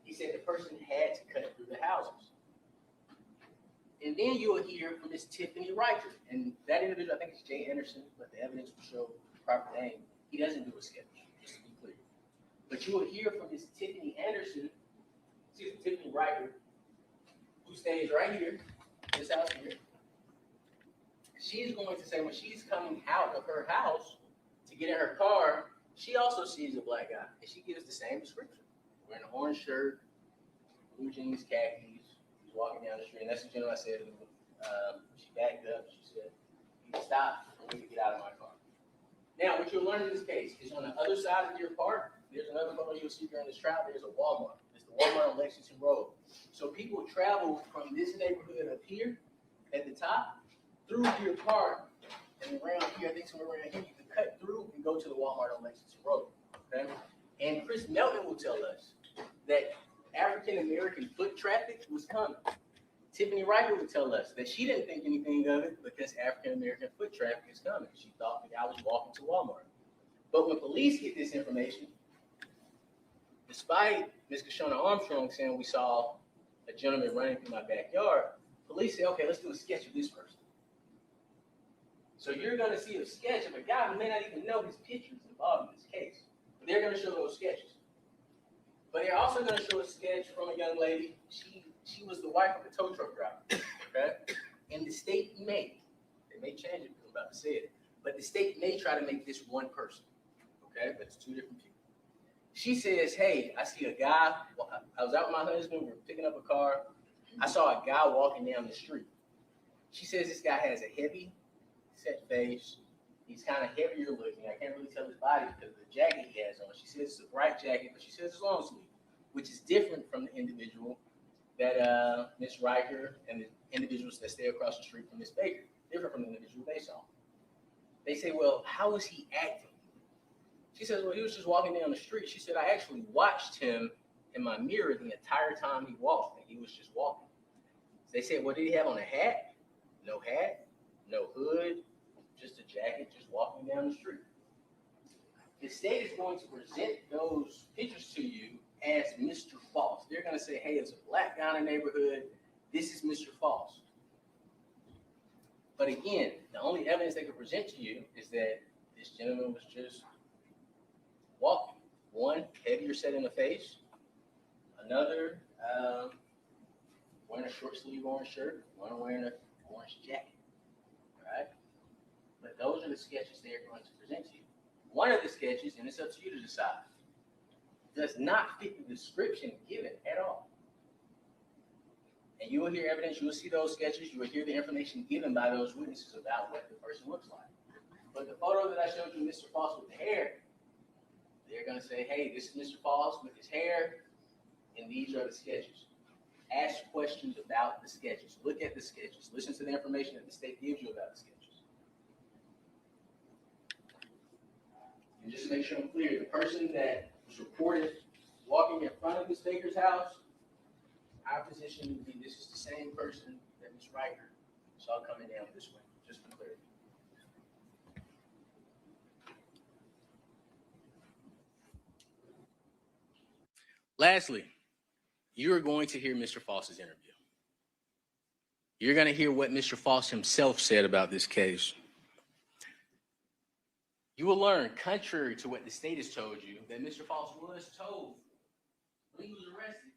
He said the person had to cut through the houses. And then you will hear from Miss Tiffany Riker. And that individual, I think it's Jay Anderson, but the evidence will show the proper name. He doesn't do a sketch, just to be clear. But you will hear from Miss Tiffany Riker, who stays right here, this house here. She's going to say when she's coming out of her house to get in her car, she also sees a black guy. And she gives the same description. Wearing an orange shirt, blue jeans, khakis. He's walking down the street. And that's the gentleman I said, she backed up. She said, "You can stop for me to get out of my car." Now, what you'll learn in this case is on the other side of your park, there's another photo you'll see during this trial, there's a Walmart. It's the Walmart on Lexington Road. So people travel from this neighborhood up here at the top through your park and around here, I think somewhere around here, you can cut through and go to the Walmart on Lexington Road. Okay? And Chris Melton will tell us that African-American foot traffic was coming. Tiffany Riker would tell us that she didn't think anything of it because African-American foot traffic is coming. She thought the guy was walking to Walmart. But when police get this information, despite Ms. Kashona Armstrong saying we saw a gentleman running through my backyard, police say, "Okay, let's do a sketch of this person." So you're going to see a sketch of a guy who may not even know his picture is involved in this case. But they're going to show those sketches. But they're also going to show a sketch from a young lady. She was the wife of a tow truck driver. Okay? And the state may change it because I'm about to say it, but the state may try to make this one person. Okay? But it's two different people. She says, "Hey, I see a guy. I was out with my husband. We were picking up a car. I saw a guy walking down the street." She says this guy has a heavy set face. He's kind of heavier looking. I can't really tell his body because of the jacket he has on. She says it's a bright jacket, but she says it's long sleeve, which is different from the individual that Ms. Riker and the individuals that stay across the street from Ms. Baker. Different from the individual they saw. They say, "Well, how was he acting?" She says, "Well, he was just walking down the street." She said, "I actually watched him in my mirror the entire time he walked, and he was just walking." They said, "Well, did he have on a hat?" "No hat, no hood, just a jacket, just walking down the street." The state is going to present those pictures to you as Mr. False. They're going to say, "Hey, it's a black guy in the neighborhood. This is Mr. False." But again, the only evidence they could present to you is that this gentleman was just walking. One, heavier set in the face. Another, wearing a short sleeve orange shirt. One wearing an orange jacket. All right? But those are the sketches they're going to present to you. One of the sketches, and it's up to you to decide, does not fit the description given at all. And you will hear evidence, you will see those sketches, you will hear the information given by those witnesses about what the person looks like. But the photo that I showed you, Mr. False with the hair, they're going to say, "Hey, this is Mr. False with his hair, and these are the sketches." Ask questions about the sketches. Look at the sketches. Listen to the information that the state gives you about the sketches. And just to make sure I'm clear, the person that was reported walking in front of Ms. Baker's house, our position would be this is the same person that Ms. Riker Saw it coming down this way, just for clarity. Lastly, you are going to hear Mr. Foss's interview. You're going to hear what Mr. Foss himself said about this case. You will learn, contrary to what the state has told you, that Mr. Foss was told when he was arrested,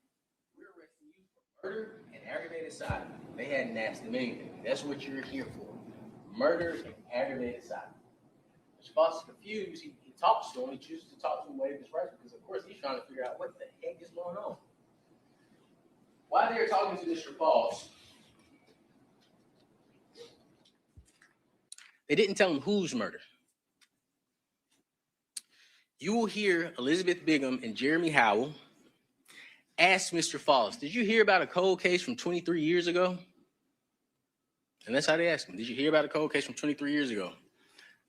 we're arresting you for murder and aggravated sodomy. They hadn't asked him anything. That's what you're here for. Murder and aggravated sodomy. Mr. Foss is confused. He talks to him. He chooses to talk to him away from his rights because, of course, he's trying to figure out what the heck is going on. While they're talking to Mr. Foss, they didn't tell him whose murder. You will hear Elizabeth Bigham and Jeremy Howell ask Mr. Foss, did you hear about a cold case from 23 years ago? And that's how they ask him. Did you hear about a cold case from 23 years ago?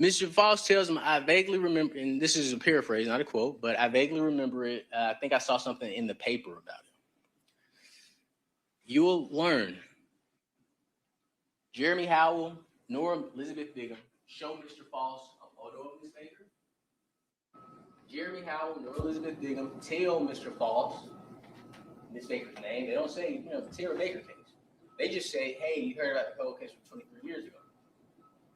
Mr. Foss tells him, I vaguely remember, and this is a paraphrase, not a quote, but I vaguely remember it. I think I saw something in the paper about it. You will learn Jeremy Howell nor Elizabeth Bigham show Mr. Foss a photo of Ms. Baker. Jeremy Howell nor Elizabeth Bigham tell Mr. Foss Ms. Baker's name. They don't say, the Tara Baker case. They just say, hey, you heard about the cold case from 23 years ago.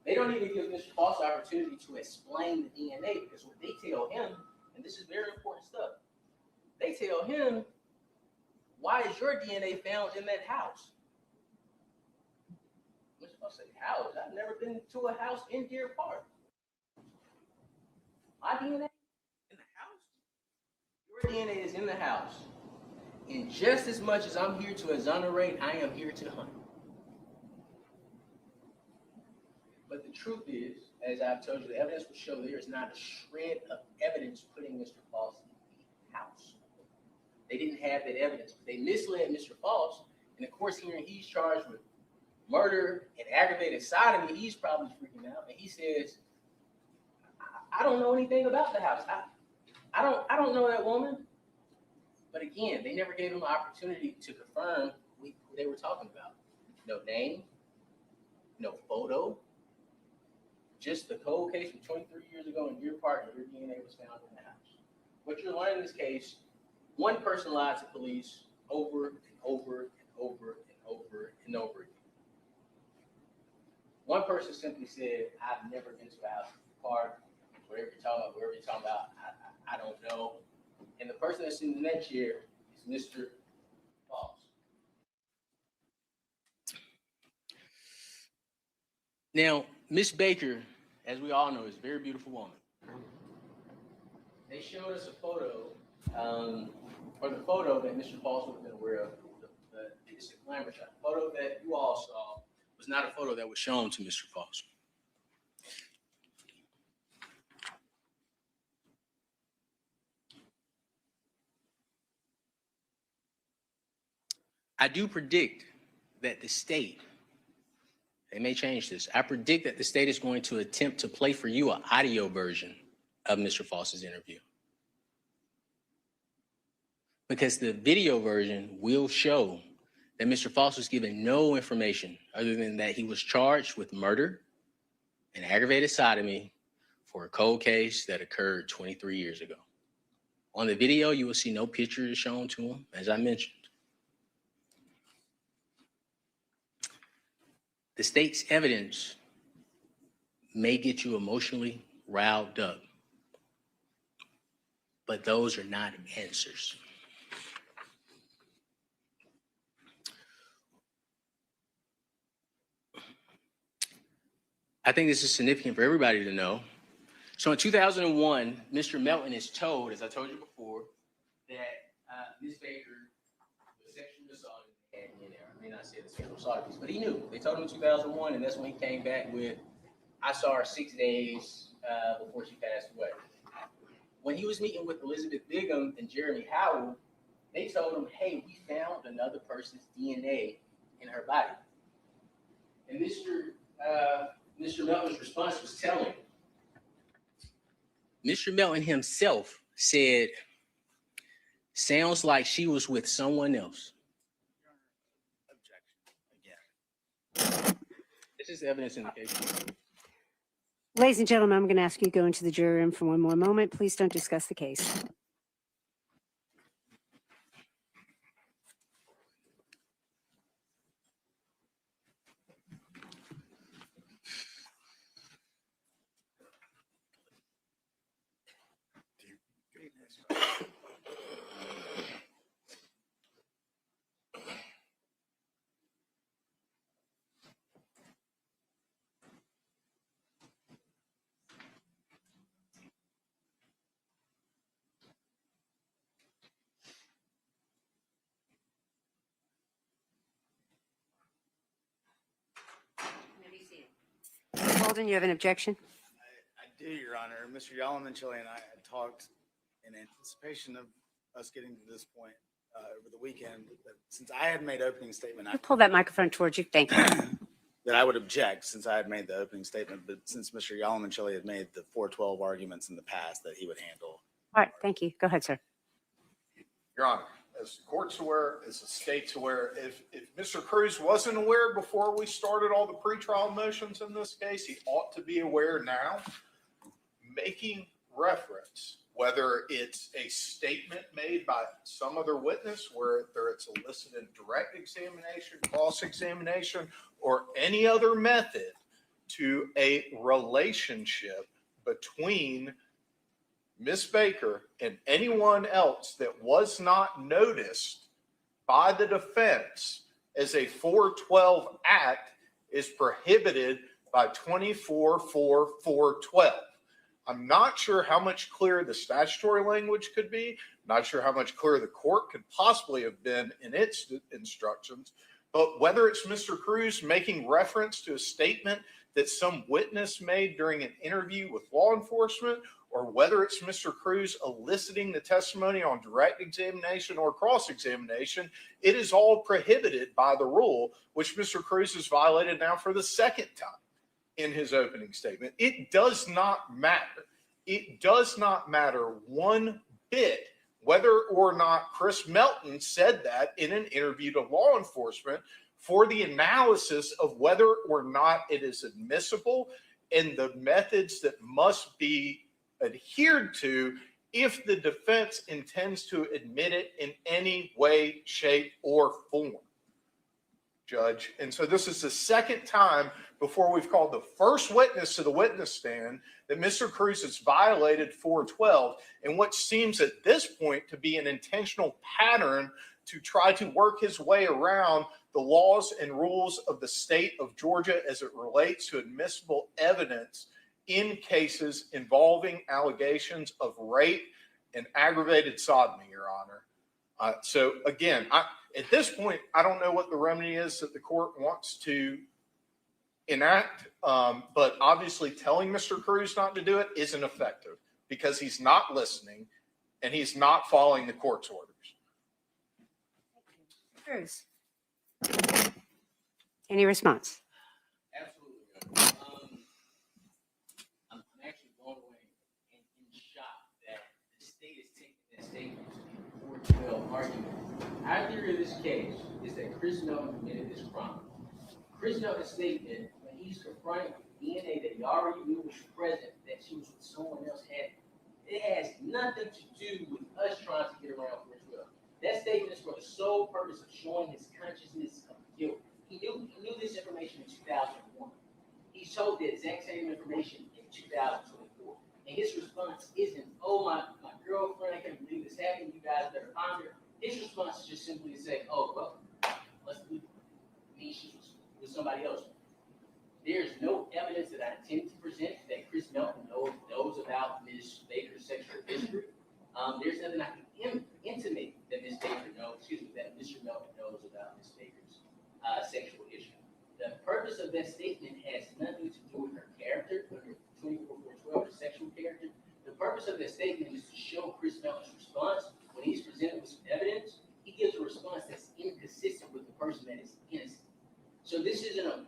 They don't even give Mr. Foss the opportunity to explain the DNA because what they tell him, and this is very important stuff, they tell him, why is your DNA found in that house? Mr. Foss said, house? I've never been to a house in Deer Park. My DNA in the house? Your DNA is in the house. And just as much as I'm here to exonerate, I am here to hunt. But the truth is, as I've told you, the evidence will show there is not a shred of evidence putting Mr. Foss in the house. They didn't have that evidence, but they misled Mr. Foss. And of course, hearing he's charged with murder and aggravated sodomy, he's probably freaking out. And he says, I don't know anything about the house. I don't know that woman. But again, they never gave him an opportunity to confirm who they were talking about. No name, no photo, just the cold case from 23 years ago in Deer Park, and your DNA was found in the house. What you're learning in this case, one person lied to police over and over and over and over and over again. One person simply said, I've never been to a house in Deer Park, wherever you're talking about, I don't know. And the person that's in the next chair is Mr. Foss. Now, Miss Baker, as we all know, is a very beautiful woman. They showed us a photo, or the photo that Mr. Foss would have been aware of. It's a glamour shot. The photo that you all saw was not a photo that was shown to Mr. Foss. I do predict that the state, they may change this. I predict that the state is going to attempt to play for you an audio version of Mr. Foss's interview. Because the video version will show that Mr. Foss was given no information other than that he was charged with murder and aggravated sodomy for a cold case that occurred 23 years ago. On the video, you will see no pictures shown to him, as I mentioned. The state's evidence may get you emotionally riled up, but those are not answers. I think this is significant for everybody to know. So in 2001, Mr. Melton is told, as I told you before, that Ms. Baker was sexually assaulted. And, I may not say the sexual assault piece, but he knew. They told him in 2001, and that's when he came back with, I saw her 6 days before she passed away. When he was meeting with Elizabeth Bigham and Jeremy Howell, they told him, hey, we found another person's DNA in her body. And Mr. Melton's response was telling. Mr. Melton himself said, sounds like she was with someone else. just evidence in the case. Ladies and gentlemen, I'm going to ask you to go into the jury room for one more moment. Please don't discuss the case. Holden, you have an objection? I do, Your Honor. Mr. Yalamanchili and I had talked in anticipation of us getting to this point over the weekend. But since I had made opening statement, Pull that microphone towards you. Thank you. that I would object since I had made the opening statement. But since Mr. Yalamanchili had made the 412 arguments in the past that he would handle. All right. Thank you. Go ahead, sir. Your Honor, as the court's aware, as the state's aware, if Mr. Cruz wasn't aware before we started all the pretrial motions in this case, he ought to be aware now. Making reference, whether it's a statement made by some other witness, whether it's elicited direct examination, cross-examination, or any other method to a relationship between Ms. Baker and anyone else that was not noticed by the defense as a 412 act is prohibited by 24-4-412. I'm not sure how much clearer the statutory language could be. Not sure how much clearer the court could possibly have been in its instructions. But whether it's Mr. Cruz making reference to a statement that some witness made during an interview with law enforcement, or whether it's Mr. Cruz eliciting the testimony on direct examination or cross-examination, it is all prohibited by the rule, which Mr. Cruz has violated now for the second time in his opening statement. It does not matter. It does not matter one bit whether or not Chris Melton said that in an interview to law enforcement for the analysis of whether or not it is admissible and the methods that must be adhered to if the defense intends to admit it in any way, shape, or form, Judge. And so this is the second time before we've called the first witness to the witness stand that Mr. Cruz has violated 412 and what seems at this point to be an intentional pattern to try to work his way around the laws and rules of the state of Georgia as it relates to admissible evidence in cases involving allegations of rape and aggravated sodomy, Your Honor. So again, at this point, I don't know what the remedy is that the court wants to enact, but obviously telling Mr. Cruz not to do it isn't effective because he's not listening and he's not following the court's orders. Cruz. Any response? Absolutely. I'm actually blown away and in shock that the state is taking this statement to be a 412 argument. Our theory of this case is that Chris Melton committed this crime. Chris Melton's statement, when he's confronted with DNA that he already knew was present, that she was with someone else, it has nothing to do with us trying to get around 412. That statement is for the sole purpose of showing his consciousness of guilt. He knew this information in 2001. He told the exact same information in 2024. And his response isn't, oh, my girlfriend, I can't believe this happened. You guys better find her. His response is just simply to say, oh, well, let's do it. She's with somebody else. There's no evidence that I intend to present that Chris Melton knows about Ms. Baker's sexual history. There's nothing I can intimate that Ms. Baker knows, that Mr. Melton knows about Ms. Baker's sexual history. The purpose of that statement has nothing to do with her character, under 24-412, her sexual character. The purpose of that statement is to show Chris Melton's response. When he's presented with some evidence, he gives a response that's inconsistent with the person that is innocent. So this isn't a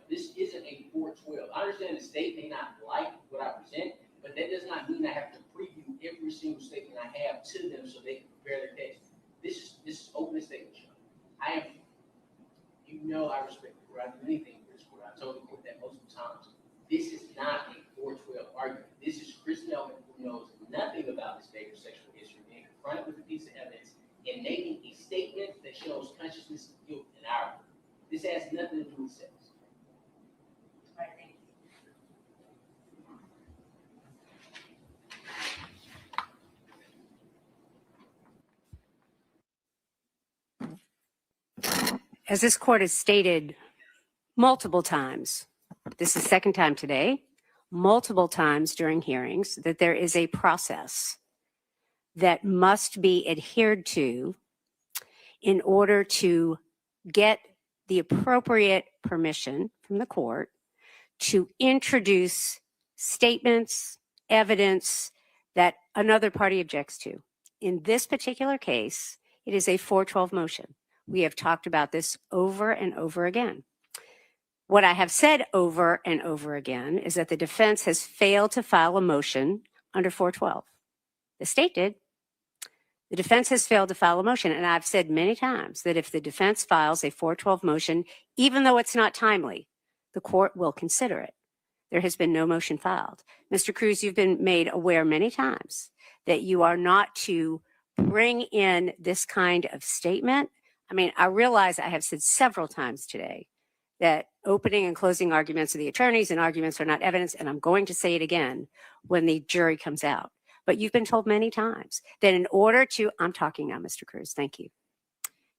412. I understand the state may not like what I present, but that does not mean I have to preview every single statement I have to them so they can prepare their case. This is open statement. I respect the court. I do anything for this court. I told the court that multiple times. This is not a 412 argument. This is Chris Melvin, who knows nothing about Ms. Baker's sexual history, being confronted with a piece of evidence and making a statement that shows consciousness of guilt in our court. This has nothing to do with sex. All right, thank you. As this court has stated multiple times, this is the second time today, multiple times during hearings, that there is a process that must be adhered to in order to get the appropriate permission from the court to introduce statements, evidence that another party objects to. In this particular case, it is a 412 motion. We have talked about this over and over again. What I have said over and over again is that the defense has failed to file a motion under 412. The state did. The defense has failed to file a motion, and I've said many times that if the defense files a 412 motion, even though it's not timely, the court will consider it. There has been no motion filed. Mr. Cruz, you've been made aware many times that you are not to bring in this kind of statement. I mean, I realize I have said several times today that opening and closing arguments of the attorneys and arguments are not evidence, and I'm going to say it again when the jury comes out. But you've been told many times that in order to, I'm talking now, Mr. Cruz, thank you.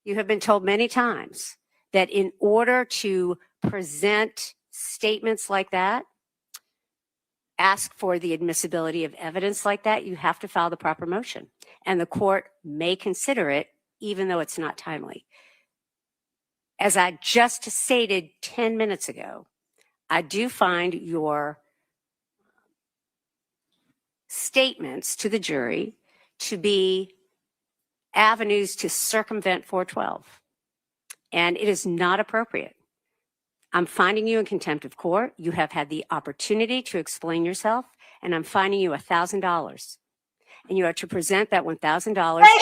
You have been told many times that in order to present statements like that, ask for the admissibility of evidence like that, you have to file the proper motion. And the court may consider it even though it's not timely. As I just stated 10 minutes ago, I do find your statements to the jury to be avenues to circumvent 412. And it is not appropriate. I'm finding you in contempt of court. You have had the opportunity to explain yourself, and I'm fining you $1,000. And you are to present that $1,000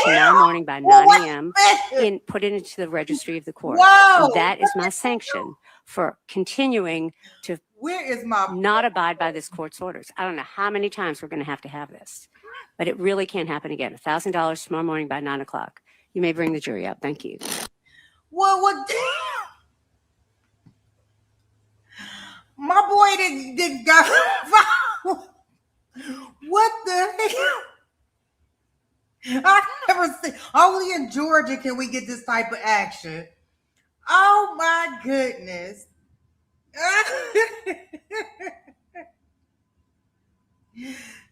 tomorrow morning by 9 a.m. and put it into the registry of the court. Whoa. And that is my sanction for continuing to Where is my not abide by this court's orders. I don't know how many times we're going to have this, but it really can't happen again. $1,000 tomorrow morning by 9 o'clock. You may bring the jury up. Thank you. what my boy did got what the hell? I've never seen, only in Georgia can we get this type of action. Oh my goodness.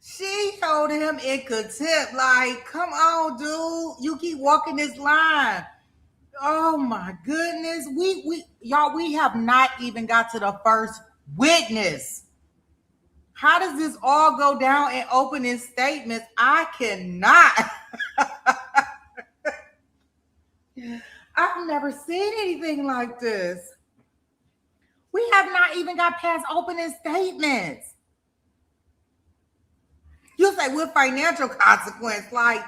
She told him in contempt, like, come on, dude, you keep walking this line. Oh my goodness. Y'all, we have not even got to the first witness. How does this all go down in opening statements? I cannot. I've never seen anything like this. We have not even got past opening statements. You say with financial consequence, like,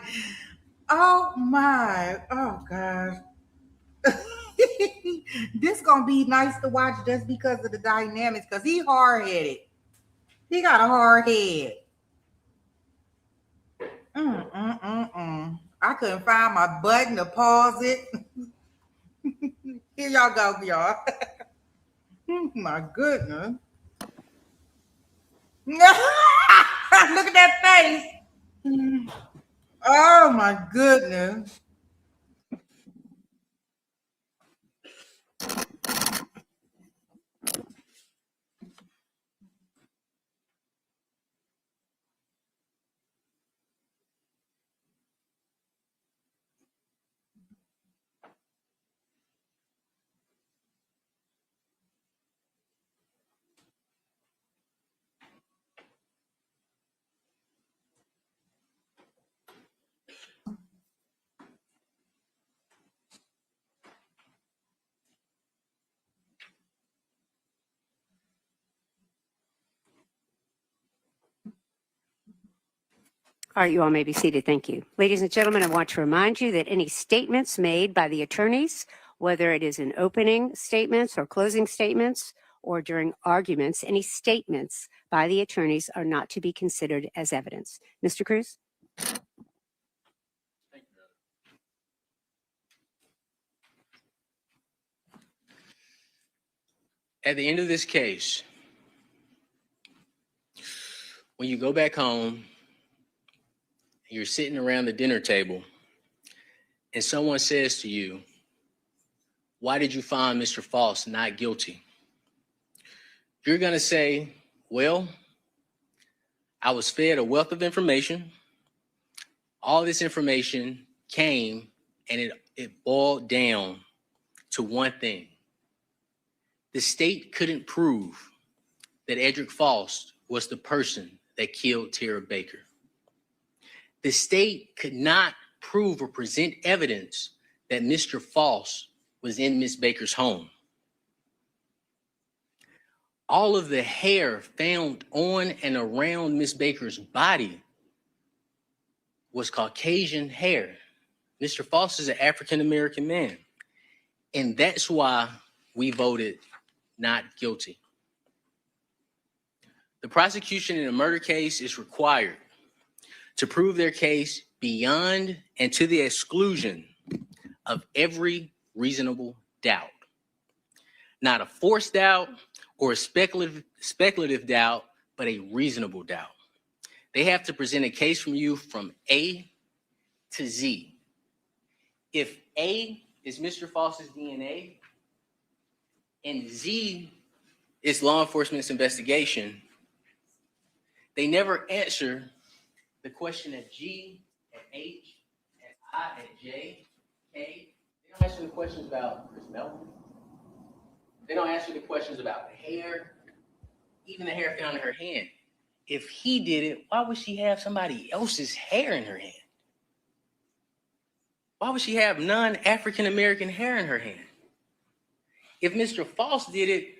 oh my, oh gosh. This gonna be nice to watch just because of the dynamics, because he hard-headed. He got a hard head. I couldn't find my button to pause it. Here y'all go, y'all. My goodness. Look at that face. Oh my goodness. All right, you all may be seated. Thank you. Ladies and gentlemen, I want to remind you that any statements made by the attorneys, whether it is in opening statements or closing statements, or during arguments, any statements by the attorneys are not to be considered as evidence. Mr. Cruz? At the end of this case, when you go back home, you're sitting around the dinner table, and someone says to you, "Why did you find Mr. Foss not guilty?" You're going to say, "Well, I was fed a wealth of information. All this information came and it boiled down to one thing. The state couldn't prove that Edric Foss was the person that killed Tara Baker. The state could not prove or present evidence that Mr. Foss was in Miss Baker's home. All of the hair found on and around Miss Baker's body was Caucasian hair. Mr. Foss is an African-American man. And that's why we voted not guilty. The prosecution in a murder case is required to prove their case beyond and to the exclusion of every reasonable doubt. Not a forced doubt or a speculative doubt, but a reasonable doubt. They have to present a case from you from A to Z. If A is Mr. Foss's DNA and Z is law enforcement's investigation, they never answer the question at G, at H, at I, at J, K. They don't answer the questions about Chris Melvin. They don't answer the questions about the hair, even the hair found in her hand. If he did it, why would she have somebody else's hair in her hand? Why would she have non-African-American hair in her hand? If Mr. Foss did it,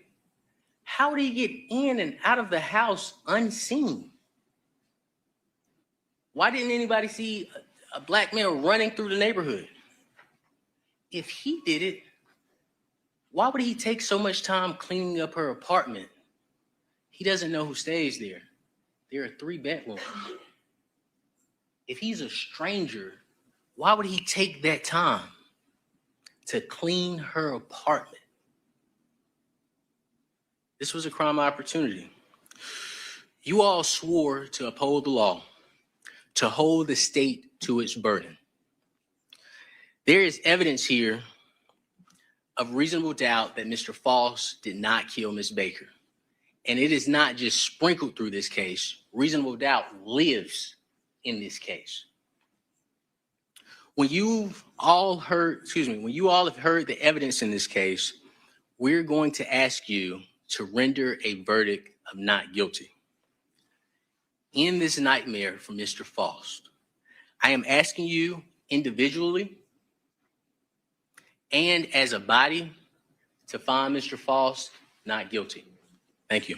how would he get in and out of the house unseen? Why didn't anybody see a black male running through the neighborhood? If he did it, why would he take so much time cleaning up her apartment? He doesn't know who stays there. There are 3 bedrooms. If he's a stranger, why would he take that time to clean her apartment? This was a crime opportunity. You all swore to uphold the law, to hold the state to its burden. There is evidence here of reasonable doubt that Mr. Foss did not kill Miss Baker. And it is not just sprinkled through this case. Reasonable doubt lives in this case. When you all have heard the evidence in this case, we're going to ask you to render a verdict of not guilty. In this nightmare for Mr. Foss, I am asking you individually and as a body to find Mr. Foss not guilty. Thank you.